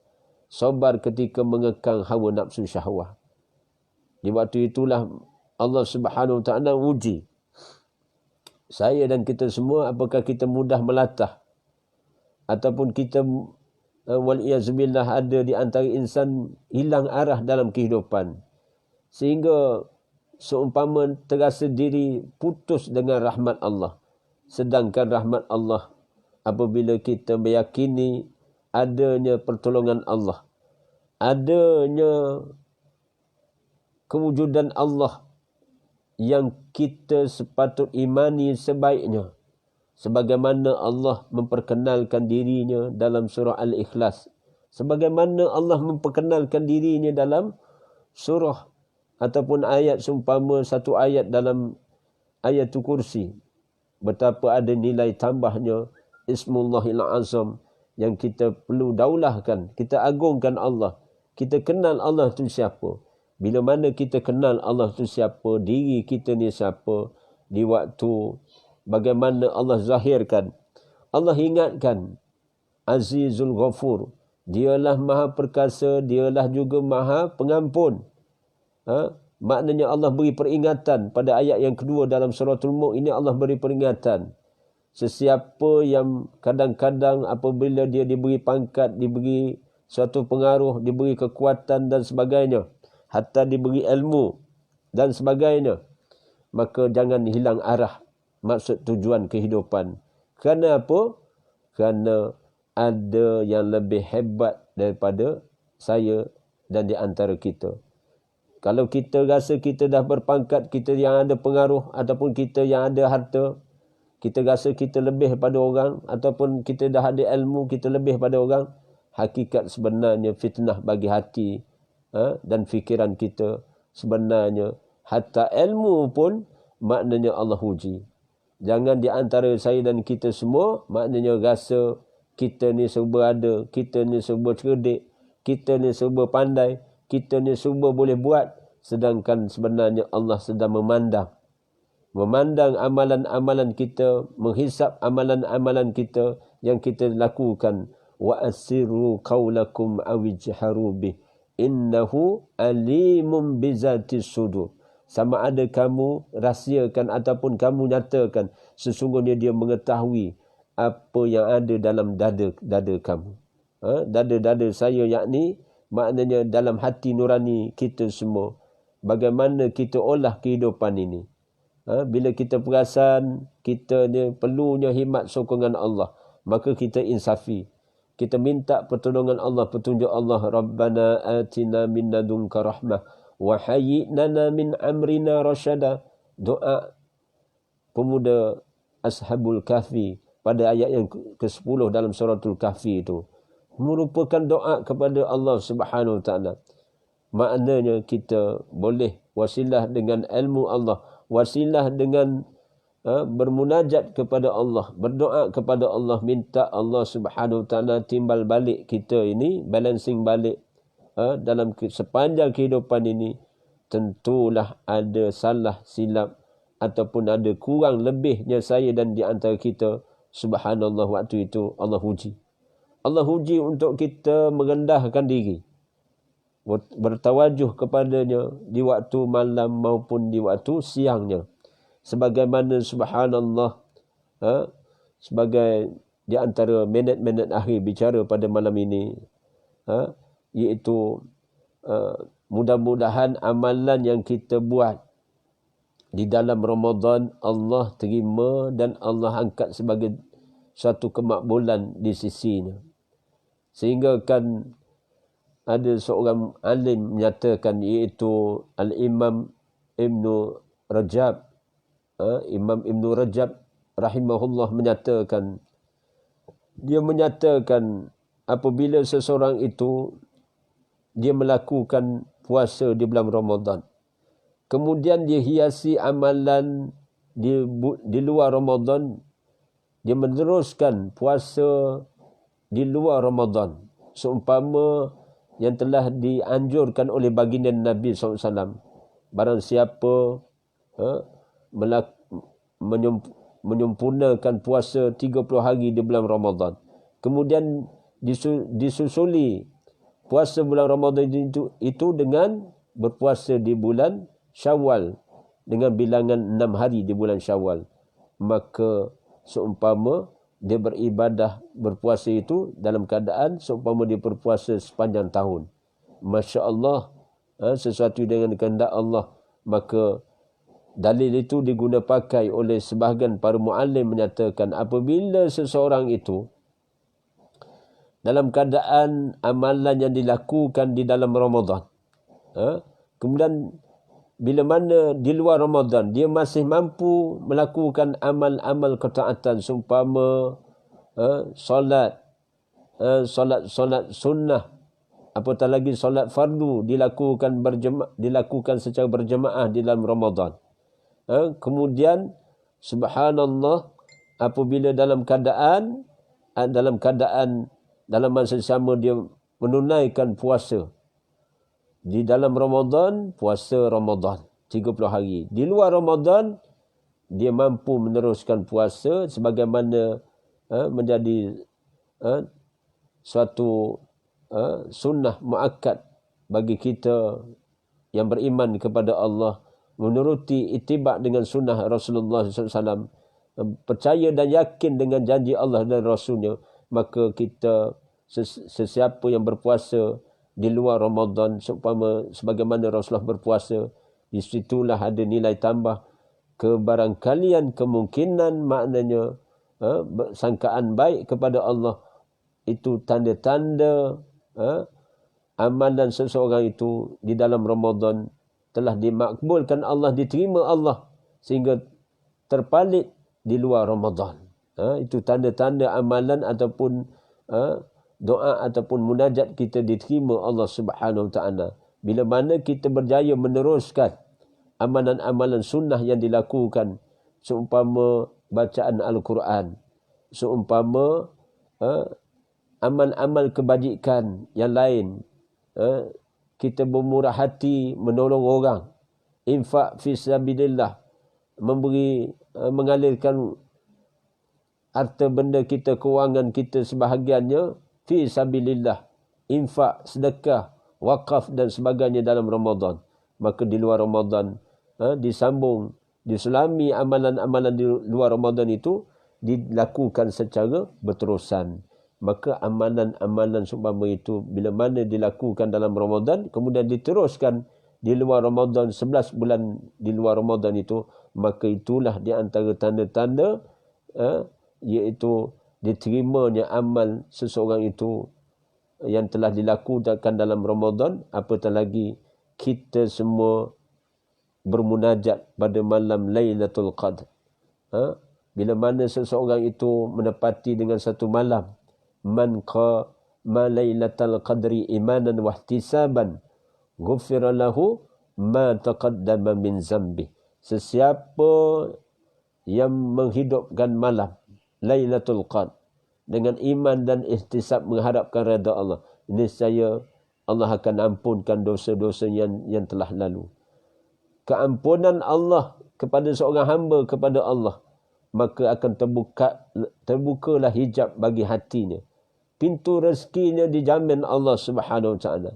Sabar ketika mengekang hawa nafsu syahwat. Di waktu itulah Allah Subhanahu Wa Taala uji saya dan kita semua, apakah kita mudah melatah ataupun kita wal'iyazubillah ada di antara insan hilang arah dalam kehidupan sehingga seumpama terasa diri putus dengan rahmat Allah. Sedangkan rahmat Allah apabila kita meyakini adanya pertolongan Allah, adanya kewujudan Allah yang kita sepatut imani sebaiknya, sebagaimana Allah memperkenalkan dirinya dalam surah Al-Ikhlas, sebagaimana Allah memperkenalkan dirinya dalam surah ataupun ayat seumpama satu ayat dalam ayatul kursi. Betapa ada nilai tambahnya Ismullahil Azam yang kita perlu daulahkan, kita agungkan Allah, kita kenal Allah tu siapa. Bila mana kita kenal Allah tu siapa, diri kita ni siapa, di waktu bagaimana Allah zahirkan, Allah ingatkan Azizul Ghafur, dialah maha perkasa, dialah juga maha pengampun. Maknanya Allah beri peringatan pada ayat yang kedua dalam suratul Mulk ini. Allah beri peringatan, sesiapa yang kadang-kadang apabila dia diberi pangkat, diberi suatu pengaruh, diberi kekuatan dan sebagainya, hatta diberi ilmu dan sebagainya, maka jangan hilang arah maksud tujuan kehidupan. Kerana apa? Kerana ada yang lebih hebat daripada saya dan di antara kita. Kalau kita rasa kita dah berpangkat, kita yang ada pengaruh ataupun kita yang ada harta, kita rasa kita lebih pada orang ataupun kita dah ada ilmu, kita lebih pada orang, hakikat sebenarnya fitnah bagi hati dan fikiran kita. Sebenarnya hatta ilmu pun maknanya Allah uji. Jangan di antara saya dan kita semua maknanya rasa kita ni serba ada, kita ni serba cerdik, kita ni serba pandai, kita ni serba boleh buat, sedangkan sebenarnya Allah sedang memandang amalan-amalan kita, menghisap amalan-amalan kita yang kita lakukan. Wa asirru qaulakum awijharu bih innahu alimun bizatis sudur. Sama ada kamu rahsiakan ataupun kamu nyatakan, sesungguhnya dia mengetahui apa yang ada dalam dada kamu. Dada-dada saya, yakni maknanya dalam hati nurani kita semua. Bagaimana kita olah kehidupan ini. Bila kita perasan kita ni perlunya hikmat sokongan Allah, maka kita insafi. Kita minta pertolongan Allah, petunjuk Allah. Rabbana atina min ladunka rahmah wa hayyi lana min amrina rasyada. Doa pemuda Ashabul Kahfi pada ayat yang ke-10 dalam suratul Kahfi itu merupakan doa kepada Allah Subhanahu Wa Taala. Maknanya kita boleh wasilah dengan ilmu Allah, wasilah dengan bermunajat kepada Allah, berdoa kepada Allah, minta Allah Subhanahu Wa Taala timbal balik kita ini, balancing balik dalam sepanjang kehidupan ini. Tentulah ada salah silap ataupun ada kurang lebihnya saya dan di antara kita. Subhanallah, waktu itu Allah uji. Allah uji untuk kita merendahkan diri, bertawajuh kepadanya di waktu malam maupun di waktu siangnya. Sebagaimana subhanallah, sebagai di antara minit-minit akhir bicara pada malam ini, iaitu mudah-mudahan amalan yang kita buat di dalam Ramadan Allah terima dan Allah angkat sebagai suatu kemakbulan di sisinya. Sehingga kan ada seorang alim menyatakan, iaitu Al-Imam Ibnu Rajab. Imam Ibnu Rajab rahimahullah menyatakan, dia menyatakan apabila seseorang itu dia melakukan puasa di bulan Ramadan, kemudian dia hiasi amalan di luar Ramadan, dia meneruskan puasa di luar Ramadan, seumpama yang telah dianjurkan oleh baginda Nabi SAW. Barang siapa menyempurnakan puasa 30 hari di bulan Ramadan, kemudian disusuli puasa bulan Ramadan itu dengan berpuasa di bulan Syawal dengan bilangan 6 hari di bulan Syawal, maka seumpama dia beribadah berpuasa itu dalam keadaan seumpama dia berpuasa sepanjang tahun. Masya Allah, sesuatu dengan kehendak Allah. Maka dalil itu diguna pakai oleh sebahagian para muallim menyatakan, apabila seseorang itu dalam keadaan amalan yang dilakukan di dalam Ramadan, kemudian bila mana di luar Ramadan dia masih mampu melakukan amal-amal ketaatan, seumpama solat sunnah, apatah lagi solat fardu dilakukan secara berjemaah di dalam Ramadan. Kemudian subhanallah, apabila dalam masa sama dia menunaikan puasa di dalam Ramadan, puasa Ramadan 30 hari. Di luar Ramadan dia mampu meneruskan puasa sebagaimana menjadi suatu sunnah muakkad bagi kita yang beriman kepada Allah, menuruti itibak dengan sunnah Rasulullah SAW, percaya dan yakin dengan janji Allah dan Rasulnya. Maka kita, sesiapa yang berpuasa di luar Ramadan sebagaimana Rasulullah berpuasa, di situlah ada nilai tambah kebarangkalian, kemungkinan, maknanya sangkaan baik kepada Allah. Itu tanda-tanda amalan seseorang itu di dalam Ramadan telah dimakbulkan Allah, diterima Allah, sehingga terpalit di luar Ramadan. Itu tanda-tanda amalan ataupun doa ataupun munajat kita diterima Allah Subhanahu Wa Taala. Bila mana kita berjaya meneruskan amalan-amalan sunnah yang dilakukan, seumpama bacaan Al-Quran, seumpama amal-amal kebajikan yang lain, kita bermurah hati menolong orang, infak fi sabilillah, memberi, mengalirkan harta benda kita, kewangan kita sebahagiannya fi sabilillah, infak, sedekah, wakaf dan sebagainya dalam Ramadan. Maka di luar Ramadan disambung, diselami amalan-amalan di luar Ramadan itu dilakukan secara berterusan. Maka amalan-amalan seumpama itu bila mana dilakukan dalam Ramadan kemudian diteruskan di luar Ramadan, 11 bulan di luar Ramadan itu, maka itulah di antara tanda-tanda iaitu diterimanya amal seseorang itu yang telah dilakukan dalam Ramadan. Apatah lagi kita semua bermunajat pada malam Lailatul Qadr. Bila mana seseorang itu menepati dengan satu malam, man qama Lailatul Qadri imanan wa ihtisaban ghufira lahu ma taqaddama min zambi. Sesiapa yang menghidupkan malam Lailatul Qadr dengan iman dan ihtisab mengharapkan redha Allah, niscaya Allah akan ampunkan dosa-dosa yang telah lalu. Keampunan Allah kepada seorang hamba kepada Allah, maka akan terbukalah hijab bagi hatinya. Pintu rezekinya dijamin Allah Subhanahu Wa Taala.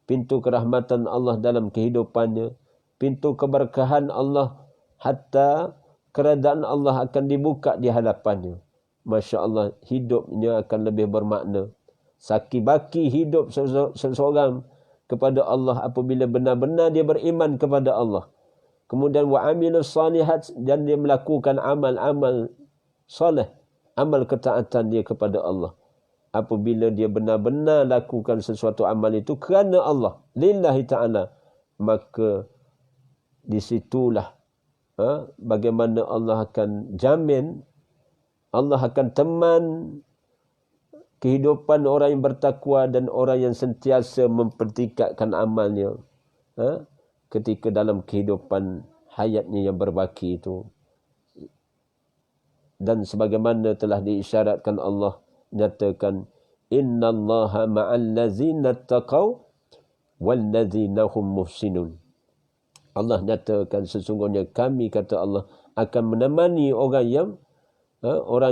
Pintu kerahmatan Allah dalam kehidupannya, pintu keberkahan Allah, hatta keredaan Allah akan dibuka di hadapannya. Masya Allah, hidupnya akan lebih bermakna. Saki-baki hidup seseorang kepada Allah apabila benar-benar dia beriman kepada Allah. Kemudian wa amilus salihat, dan dia melakukan amal-amal soleh, amal ketaatan dia kepada Allah. Apabila dia benar-benar lakukan sesuatu amal itu kerana Allah, lillahi ta'ala, maka disitulah bagaimana Allah akan jamin, Allah akan teman kehidupan orang yang bertakwa dan orang yang sentiasa mempertingkatkan amalnya ketika dalam kehidupan hayatnya yang berbaki itu. Dan sebagaimana telah diisyaratkan Allah, nyatakan innallaha ma'al ladzina taqaw wal ladzina hum muhsinun. Allah nyatakan sesungguhnya kami, kata Allah, akan menemani orang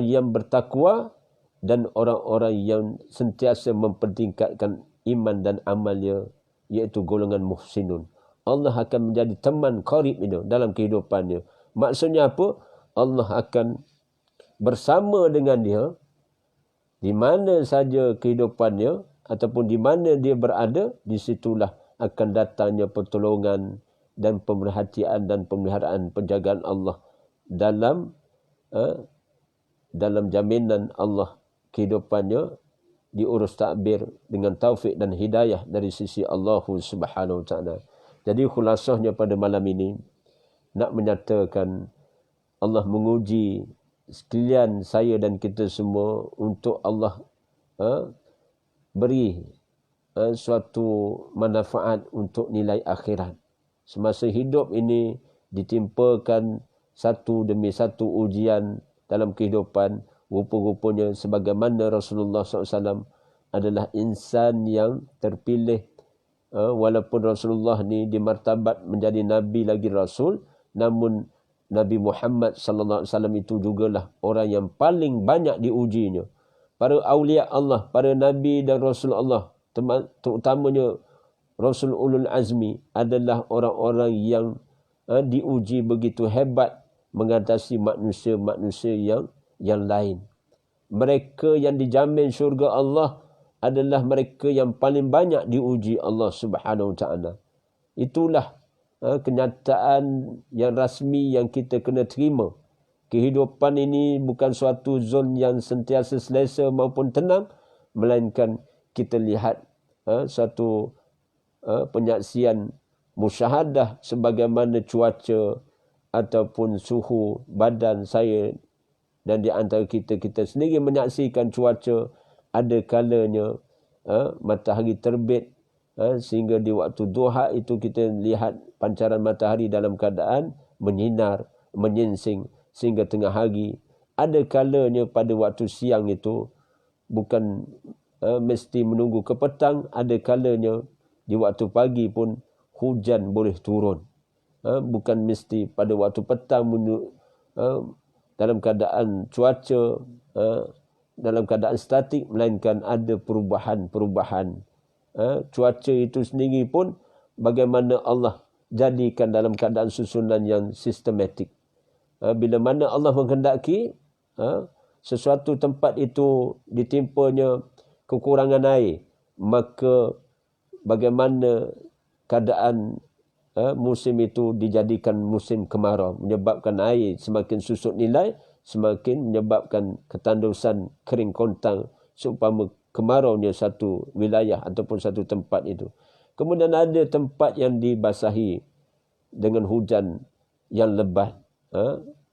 yang bertakwa dan orang-orang yang sentiasa mempertingkatkan iman dan amalnya, iaitu golongan muhsinun. Allah akan menjadi teman qarib itu dalam kehidupannya. Maksudnya apa? Allah akan bersama dengan dia di mana saja kehidupannya ataupun di mana dia berada, di situlah akan datangnya pertolongan dan pemerhatian dan pemeliharaan penjagaan Allah dalam jaminan Allah kehidupannya diurus takbir dengan taufik dan hidayah dari sisi Allah Subhanahu Wa Taala. Jadi khulasahnya pada malam ini nak menyatakan Allah menguji sekalian saya dan kita semua untuk Allah beri suatu manfaat untuk nilai akhirat. Semasa hidup ini ditimpakan satu demi satu ujian dalam kehidupan. Rupa-rupanya sebagaimana Rasulullah SAW adalah insan yang terpilih. Walaupun Rasulullah ni dimartabat menjadi Nabi lagi Rasul, namun Nabi Muhammad sallallahu alaihi wasallam itu jugalah orang yang paling banyak diujinya. Para awliya Allah, para Nabi dan Rasul Allah, terutamanya Rasul Ulul Azmi, adalah orang-orang yang diuji begitu hebat mengatasi manusia-manusia yang lain. Mereka yang dijamin syurga Allah adalah mereka yang paling banyak diuji Allah Subhanahu Wa Taala. Itulah kenyataan yang rasmi yang kita kena terima. Kehidupan ini bukan suatu zon yang sentiasa selesa maupun tenang, melainkan kita lihat satu penyaksian musyahadah sebagaimana cuaca ataupun suhu badan saya dan di antara kita sendiri menyaksikan cuaca Ada kalanya matahari terbit, sehingga di waktu duha itu kita lihat pancaran matahari dalam keadaan menyinar, menyingsing sehingga tengah hari. Ada kalanya pada waktu siang itu bukan mesti menunggu ke petang, ada kalanya di waktu pagi pun hujan boleh turun. Bukan mesti pada waktu petang dalam keadaan cuaca dalam keadaan statik, melainkan ada perubahan-perubahan. Cuaca itu sendiri pun bagaimana Allah jadikan dalam keadaan susunan yang sistematik. Bila mana Allah menghendaki sesuatu tempat itu ditimpanya kekurangan air, maka bagaimana keadaan musim itu dijadikan musim kemarau, menyebabkan air semakin susut nilai, semakin menyebabkan ketandusan kering kontang seumpama kemaraunya satu wilayah ataupun satu tempat itu. Kemudian ada tempat yang dibasahi dengan hujan yang lebat,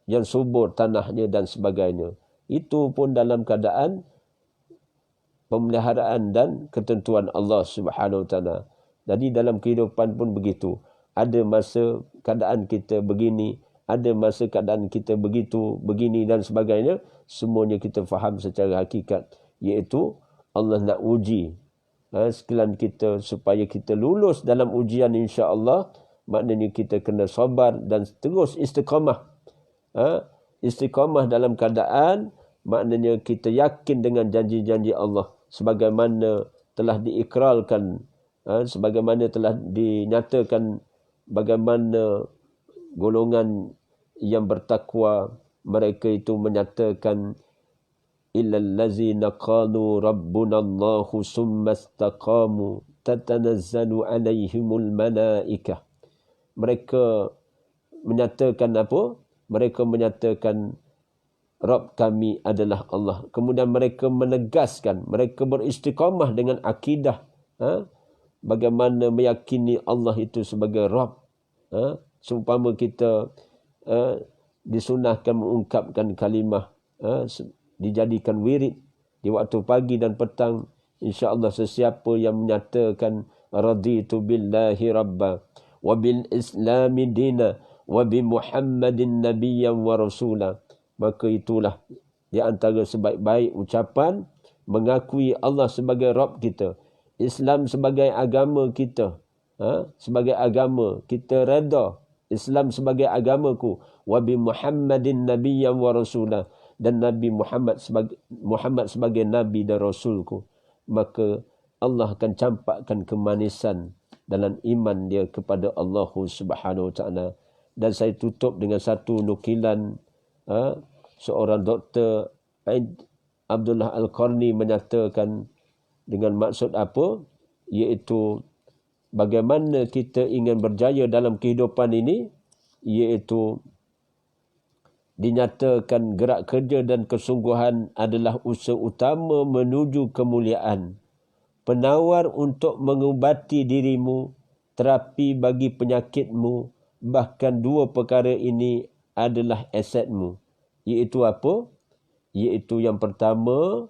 yang subur tanahnya dan sebagainya. Itu pun dalam keadaan pemeliharaan dan ketentuan Allah Subhanahu Wa Taala. Jadi dalam kehidupan pun begitu. Ada masa keadaan kita begini, ada masa keadaan kita begitu, begini dan sebagainya. Semuanya kita faham secara hakikat, iaitu Allah nak uji sekalian kita supaya kita lulus dalam ujian, insya-Allah. Maknanya kita kena sabar dan terus istiqamah. Istiqamah dalam keadaan, maknanya kita yakin dengan janji-janji Allah sebagaimana telah diikrarkan, sebagaimana telah dinyatakan, bagaimana golongan yang bertakwa mereka itu menyatakan illal ladzina qalu rabbunallahu summa istaqamu tatanazzalu alaihimul malaikah. Mereka menyatakan apa? Mereka menyatakan Rabb kami adalah Allah. Kemudian mereka menegaskan, mereka beristiqamah dengan akidah bagaimana meyakini Allah itu sebagai Rabb. Seumpama kita disunahkan mengungkapkan kalimah, dijadikan wirid di waktu pagi dan petang, insya-Allah sesiapa yang menyatakan raditu billahi rabba wa bil islami dina wa bi muhammadin nabiyyan wa rasula, maka itulah di antara sebaik-baik ucapan mengakui Allah sebagai Rabb kita, Islam sebagai agama kita, sebagai agama kita reda Islam sebagai agamaku, wa bi muhammadin nabiyyan wa rasula, dan Nabi Muhammad sebagai nabi dan rasulku, maka Allah akan campakkan kemanisan dalam iman dia kepada Allah Subhanahu Wa Taala. Dan saya tutup dengan satu nukilan seorang Dr. Abdullah Al-Qarni menyatakan dengan maksud apa, iaitu bagaimana kita ingin berjaya dalam kehidupan ini, iaitu dinyatakan gerak kerja dan kesungguhan adalah usaha utama menuju kemuliaan, penawar untuk mengubati dirimu, terapi bagi penyakitmu. Bahkan dua perkara ini adalah asetmu. Iaitu apa? Iaitu yang pertama,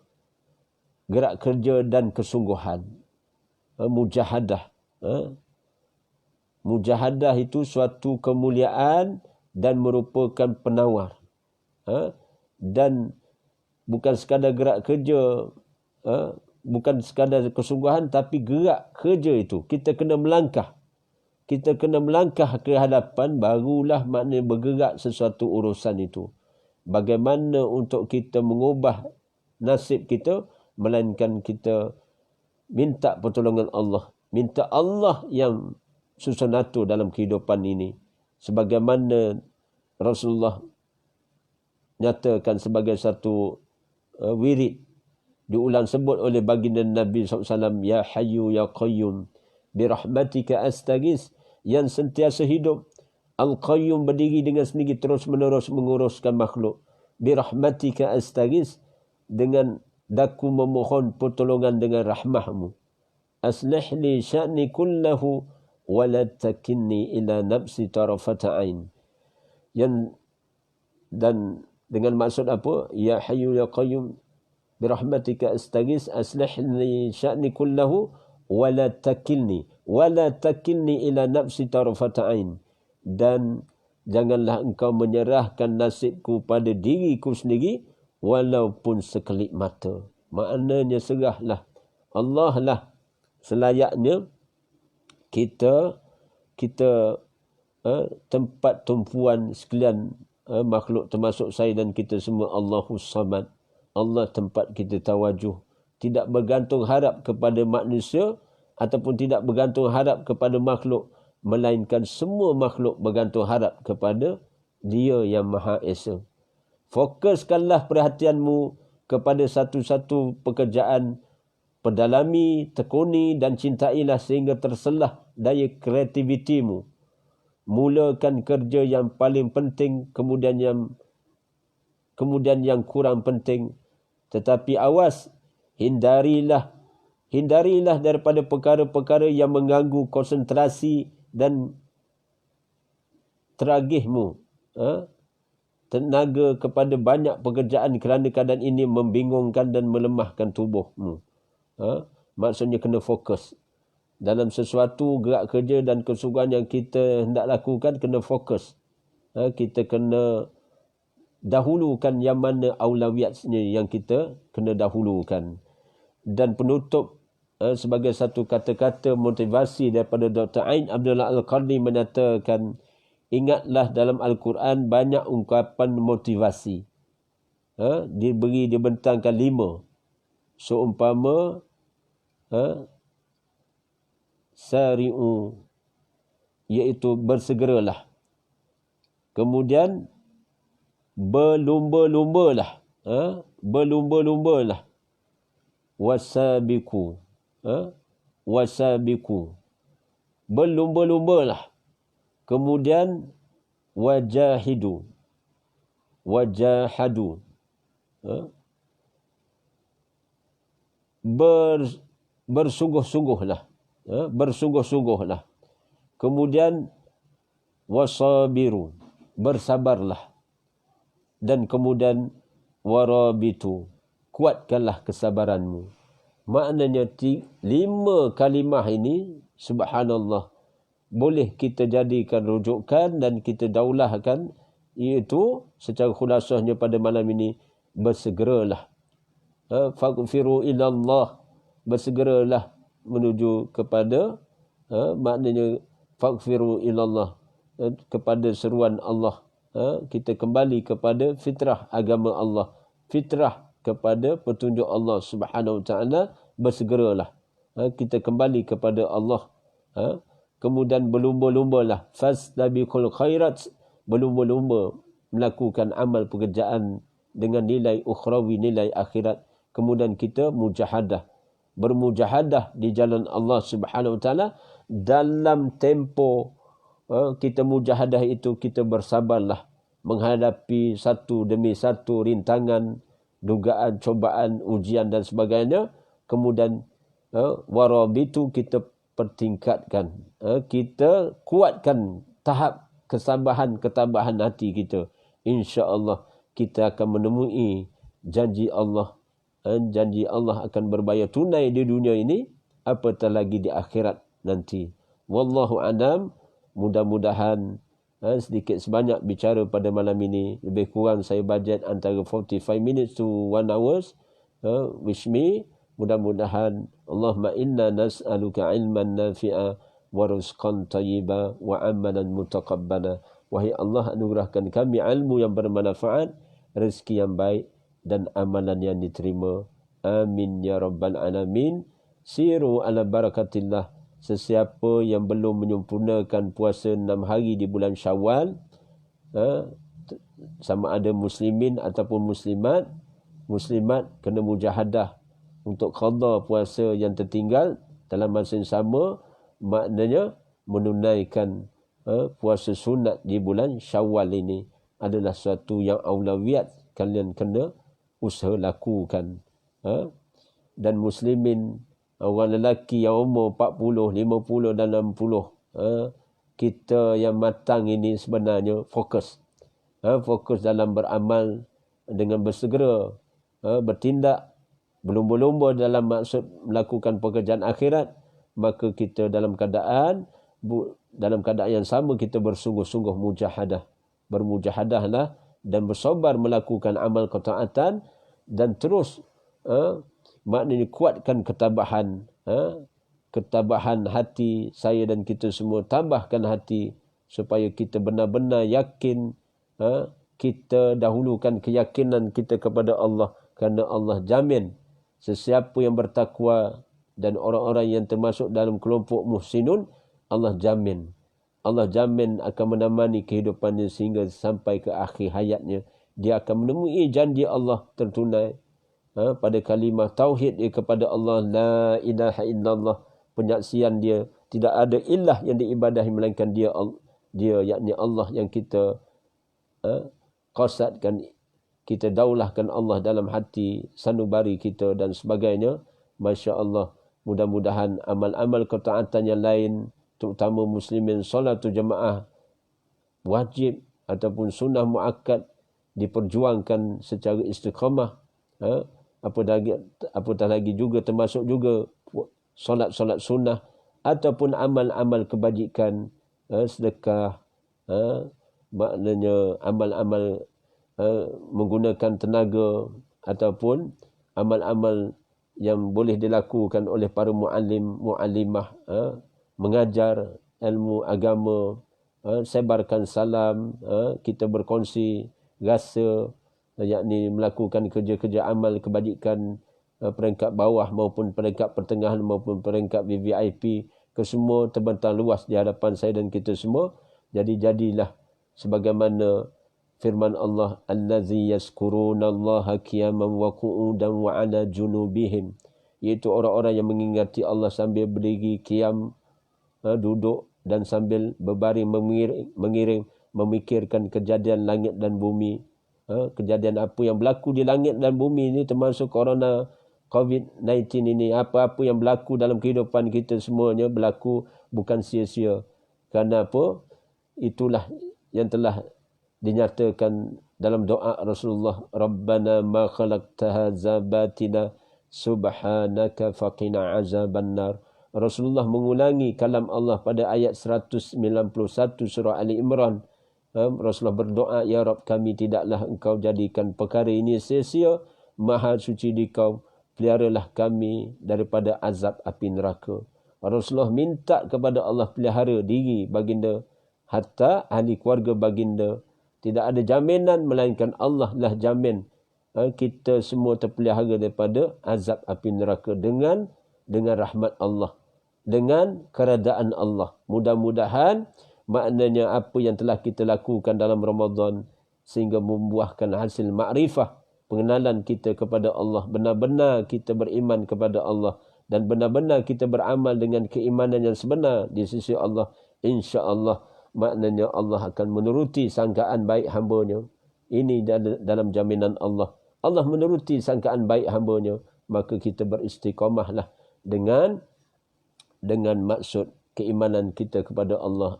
gerak kerja dan kesungguhan. Mujahadah. Mujahadah itu suatu kemuliaan dan merupakan penawar. Dan bukan sekadar gerak kerja, bukan sekadar kesungguhan, tapi gerak kerja itu kita kena melangkah. Kita kena melangkah ke hadapan, barulah makna bergerak sesuatu urusan itu. Bagaimana untuk kita mengubah nasib kita, melainkan kita minta pertolongan Allah. Minta Allah yang susunatu dalam kehidupan ini. Sebagaimana Rasulullah nyatakan sebagai satu wirid, diulang sebut oleh baginda Nabi SAW, Ya Hayyu Ya Qayyum, birahmatika astaghis, yang sentiasa hidup. Al-Qayyum berdiri dengan sendiri terus menerus menguruskan makhluk. Birahmatika astaghis, dengan daku memohon pertolongan dengan rahmahmu. Aslih li sya'ni kullahu wa la takinni ila nafsi tarafata ain. Dan dengan maksud apa? Ya Hayyu Ya Qayyum, birahmatika astaghis aslih li sya'ni kullahu wala takilni ila nafsi tarfata ain, dan janganlah engkau menyerahkan nasibku pada diriku sendiri walaupun sekelip mata. Maknanya serahlah, Allah lah selayaknya kita tempat tumpuan sekalian makhluk, termasuk saya dan kita semua. Allahus Samad, Allah tempat kita tawajuh, tidak bergantung harap kepada manusia ataupun tidak bergantung harap kepada makhluk, melainkan semua makhluk bergantung harap kepada Dia yang Maha Esa. Fokuskanlah perhatianmu kepada satu-satu pekerjaan, perdalami, tekuni dan cintailah sehingga terselah daya kreativitimu. Mulakan kerja yang paling penting, kemudian yang kurang penting. Tetapi awas, hindarilah daripada perkara-perkara yang mengganggu konsentrasi dan teragihmu. Tenaga kepada banyak pekerjaan kerana keadaan ini membingungkan dan melemahkan tubuhmu. Maksudnya kena fokus. Dalam sesuatu gerak kerja dan kesungguhan yang kita hendak lakukan, kena fokus. Kita kena dahulukan yang mana aulawiyatnya yang kita kena dahulukan. Dan penutup sebagai satu kata-kata motivasi daripada Dr. Ain Abdullah Al-Qarni menyatakan, ingatlah dalam Al-Quran banyak ungkapan motivasi. Dibentangkan 5. Seumpama sari'u, iaitu bersegeralah. Kemudian berlumba-lumbalah. Berlumba-lumbalah. Wasabiku. Berlumba-lumbalah. Kemudian wajahadu. Bersungguh-sungguhlah. Bersungguh-sungguhlah. Kemudian wasabiru, bersabarlah. Dan kemudian warabitu, kuatkanlah kesabaranmu. Maknanya 5 kalimah ini, subhanallah, boleh kita jadikan rujukan dan kita daulahkan, iaitu secara khulasahnya pada malam ini, bersegeralah. Faghfiru ilallah, bersegeralah menuju kepada maknanya faghfiru ilallah, kepada seruan Allah. Kita kembali kepada fitrah agama Allah, fitrah kepada petunjuk Allah Subhanahu Wa Taala, bersegeralah. Kita kembali kepada Allah. Kemudian berlumba-lumbalah, fastabiqul khairat, berlumba-lumba melakukan amal pekerjaan dengan nilai ukhrawi, nilai akhirat. Kemudian kita mujahadah, bermujahadah di jalan Allah Subhanahu Wa Taala. Dalam tempo kita mujahadah itu, kita bersabarlah menghadapi satu demi satu rintangan, dugaan, cobaan, ujian dan sebagainya. Kemudian warabitu, kita pertingkatkan, kita kuatkan tahap ketabahan hati kita. InsyaAllah kita akan menemui janji Allah. Janji Allah akan berbayar tunai di dunia ini, apatah lagi di akhirat nanti. Wallahu a'lam. Mudah-mudahan sedikit sebanyak bicara pada malam ini. Lebih kurang saya bajet antara 45 minutes to 1 hours. Wish me, mudah-mudahan. Allahumma inna nas'aluka ilman nafi'a wa rizqan tayyiba wa amalan mutaqabbala. Wahai Allah, anugerahkan kami ilmu yang bermanfaat, rezeki yang baik dan amalan yang diterima. Amin ya rabbal alamin. Siru ala barakatillah. Sesiapa yang belum menyempurnakan puasa 6 hari di bulan Syawal, sama ada muslimin ataupun muslimat kena mujahadah untuk qada puasa yang tertinggal dalam masa yang sama. Maknanya menunaikan puasa sunat di bulan Syawal ini adalah suatu yang aulawiyat, kalian kena usaha lakukan. Dan muslimin, orang lelaki yang umur 40, 50 dan 60, kita yang matang ini sebenarnya fokus. Fokus dalam beramal dengan bersegera, bertindak berlumba-lumba dalam maksud melakukan pekerjaan akhirat, maka kita dalam keadaan yang sama kita bersungguh-sungguh bermujahadahlah dan bersabar melakukan amal ketaatan dan terus maknanya kuatkan ketabahan hati saya dan kita semua, tambahkan hati supaya kita benar-benar yakin, kita dahulukan keyakinan kita kepada Allah, kerana Allah jamin sesiapa yang bertakwa dan orang-orang yang termasuk dalam kelompok muhsinun, Allah jamin akan menemani kehidupannya sehingga sampai ke akhir hayatnya. Dia akan menemui janji Allah tertunai pada kalimah tauhid dia kepada Allah, la ilaha illallah, penyaksian dia tidak ada ilah yang diibadahi melainkan dia yakni Allah yang kita qasadkan, kita daulahkan Allah dalam hati sanubari kita dan sebagainya. Masya Allah, mudah-mudahan amal-amal ketaatan yang lain, terutama muslimin solatu jamaah wajib ataupun sunnah muakkad, diperjuangkan secara istiqamah. Apatah lagi juga termasuk juga solat-solat sunnah ataupun amal-amal kebajikan, sedekah, maknanya amal-amal menggunakan tenaga ataupun amal-amal yang boleh dilakukan oleh para muallimah, mengajar ilmu agama, sebarkan salam, kita berkongsi rasa, yakni melakukan kerja-kerja amal kebajikan peringkat bawah maupun peringkat pertengahan maupun peringkat VVIP, kesemua terbentang luas di hadapan saya dan kita semua. Jadi jadilah sebagaimana firman Allah, allazi yazkurunallaha qiyaman wa qu'udan wa 'ala junubihim, iaitu orang-orang yang mengingati Allah sambil berdiri qiyam, duduk, dan sambil berbaring mengiring memikirkan kejadian langit dan bumi. Kejadian apa yang berlaku di langit dan bumi ini, termasuk corona COVID-19 ini, apa-apa yang berlaku dalam kehidupan kita semuanya berlaku bukan sia-sia. Kerana apa? Itulah yang telah dinyatakan dalam doa Rasulullah, Rabbana ma khalaqta hadza batina subhanaka faqina azabannar. Rasulullah mengulangi kalam Allah pada ayat 191 surah Ali Imran. Rasulullah berdoa, ya Rabb kami, tidaklah engkau jadikan perkara ini sia-sia, maha suci di kau, peliharalah kami daripada azab api neraka. Rasulullah minta kepada Allah pelihara diri baginda, hatta ahli keluarga baginda. Tidak ada jaminan melainkan Allah lah jamin kita semua terpelihara daripada azab api neraka dengan rahmat Allah, dengan keredaan Allah. Mudah-mudahan maknanya apa yang telah kita lakukan dalam Ramadan sehingga membuahkan hasil makrifah, pengenalan kita kepada Allah, benar-benar kita beriman kepada Allah dan benar-benar kita beramal dengan keimanan yang sebenar di sisi Allah. Insya-Allah maknanya Allah akan menuruti sangkaan baik hamba-Nya. Ini dalam jaminan Allah. Allah menuruti sangkaan baik hamba-Nya, maka kita beristiqamahlah dengan maksud keimanan kita kepada Allah.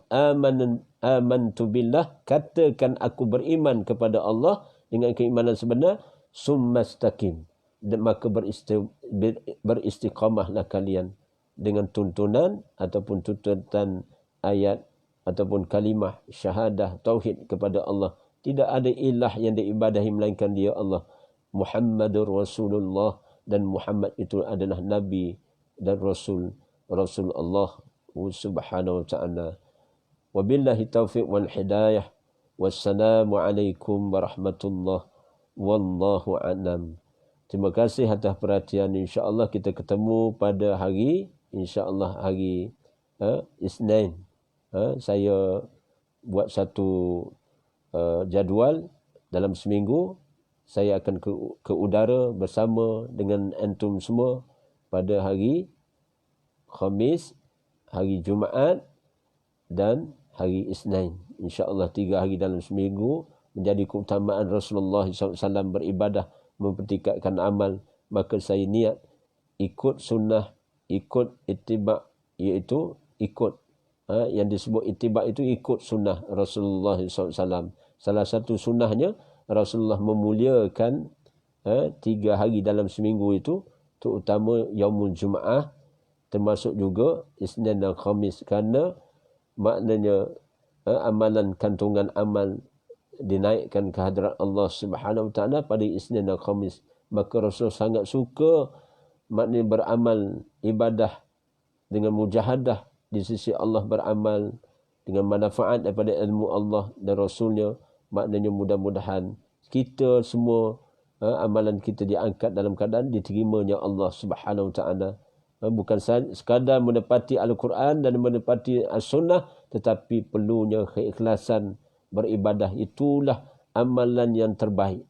Amantu billah, katakan aku beriman kepada Allah dengan keimanan sebenar, summastaqim, dan maka beristiqamahlah kalian dengan tuntunan ataupun tuntutan ayat ataupun kalimah syahadah tauhid kepada Allah. Tidak ada ilah yang diibadahi melainkan dia Allah. Muhammadur Rasulullah, dan Muhammad itu adalah Nabi dan Rasul Allah subhanahu wa ta'ala. Wabillahi taufiq wal hidayah. Wassalamualaikum warahmatullahi wallahu a'lam. Terima kasih atas perhatian. InsyaAllah kita ketemu pada hari, InsyaAllah hari Isnin. Saya buat satu jadual dalam seminggu. Saya akan ke udara bersama dengan antum semua pada hari Khamis, hari Jumaat dan hari Isnin. InsyaAllah 3 hari dalam seminggu menjadi keutamaan Rasulullah SAW beribadah, mempertikatkan amal. Maka saya niat ikut sunnah, ikut ittiba', iaitu ikut. Yang disebut ittiba' itu ikut sunnah Rasulullah SAW. Salah satu sunnahnya Rasulullah memuliakan 3 hari dalam seminggu itu, terutama Yaumul Jum'ah, termasuk juga Isnin dan Khamis, kerana maknanya amalan kantungan amal dinaikkan ke hadirat Allah Subhanahu Wa Taala pada Isnin dan Khamis. Maka Rasul sangat suka maknanya beramal ibadah dengan mujahadah di sisi Allah, beramal dengan manfaat daripada ilmu Allah dan Rasulnya. Maknanya mudah-mudahan kita semua amalan kita diangkat dalam keadaan diterimanya Allah Subhanahu Wa Taala. Bukan sekadar menepati Al-Quran dan menepati As-Sunnah, tetapi perlunya keikhlasan beribadah. Itulah amalan yang terbaik.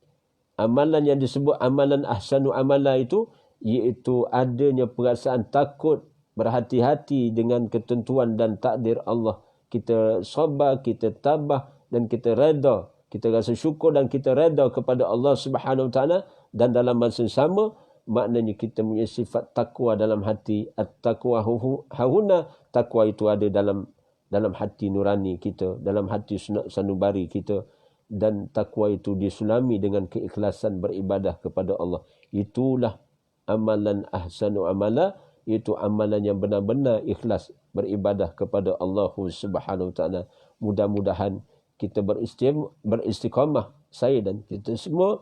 Amalan yang disebut amalan ahsanu amala itu, iaitu adanya perasaan takut, berhati-hati dengan ketentuan dan takdir Allah. Kita sabar, kita tabah dan kita reda. Kita rasa syukur dan kita reda kepada Allah Subhanahu Wa Taala, dan dalam masa sama maknanya kita punya sifat takwa dalam hati. At-taqwa hahuna, takwa itu ada dalam hati nurani kita, dalam hati sanubari kita, dan takwa itu disulami dengan keikhlasan beribadah kepada Allah. Itulah amalan ahsanu amala, iaitu amalan yang benar-benar ikhlas beribadah kepada Allah Subhanahu Wa Taala. Mudah-mudahan kita beristiqamah, saya dan kita semua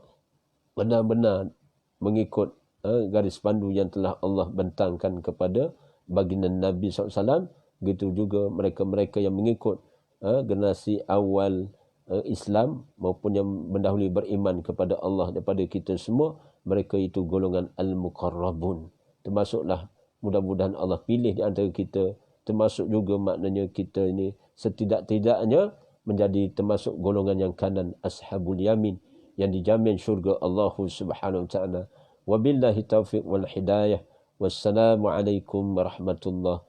benar-benar mengikut garis pandu yang telah Allah bentangkan kepada baginda Nabi SAW. Begitu juga mereka-mereka yang mengikut generasi awal Islam maupun yang mendahului beriman kepada Allah daripada kita semua. Mereka itu golongan Al-Muqarrabun. Termasuklah, mudah-mudahan Allah pilih di antara kita. Termasuk juga maknanya kita ini setidak-tidaknya menjadi termasuk golongan yang kanan, Ashabul Yamin, yang dijamin syurga Allah Subhanahu Wa Taala. Wabillahi taufiq wal hidayah. Wassalamualaikum warahmatullahi.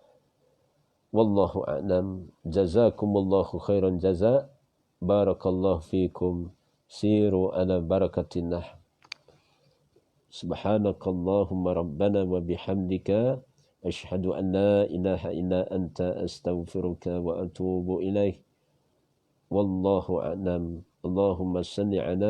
Wallahu a'lam. Jazakumullahu khairan jaza. Barakallahu fikum. Siru ala barakatillah. Subhanakallahumma rabbana wa bihamdika. Ashhadu an la ilaha illa anta astaghfiruka wa atubu ilaih. Wallahu a'lam. Allahumma salli ala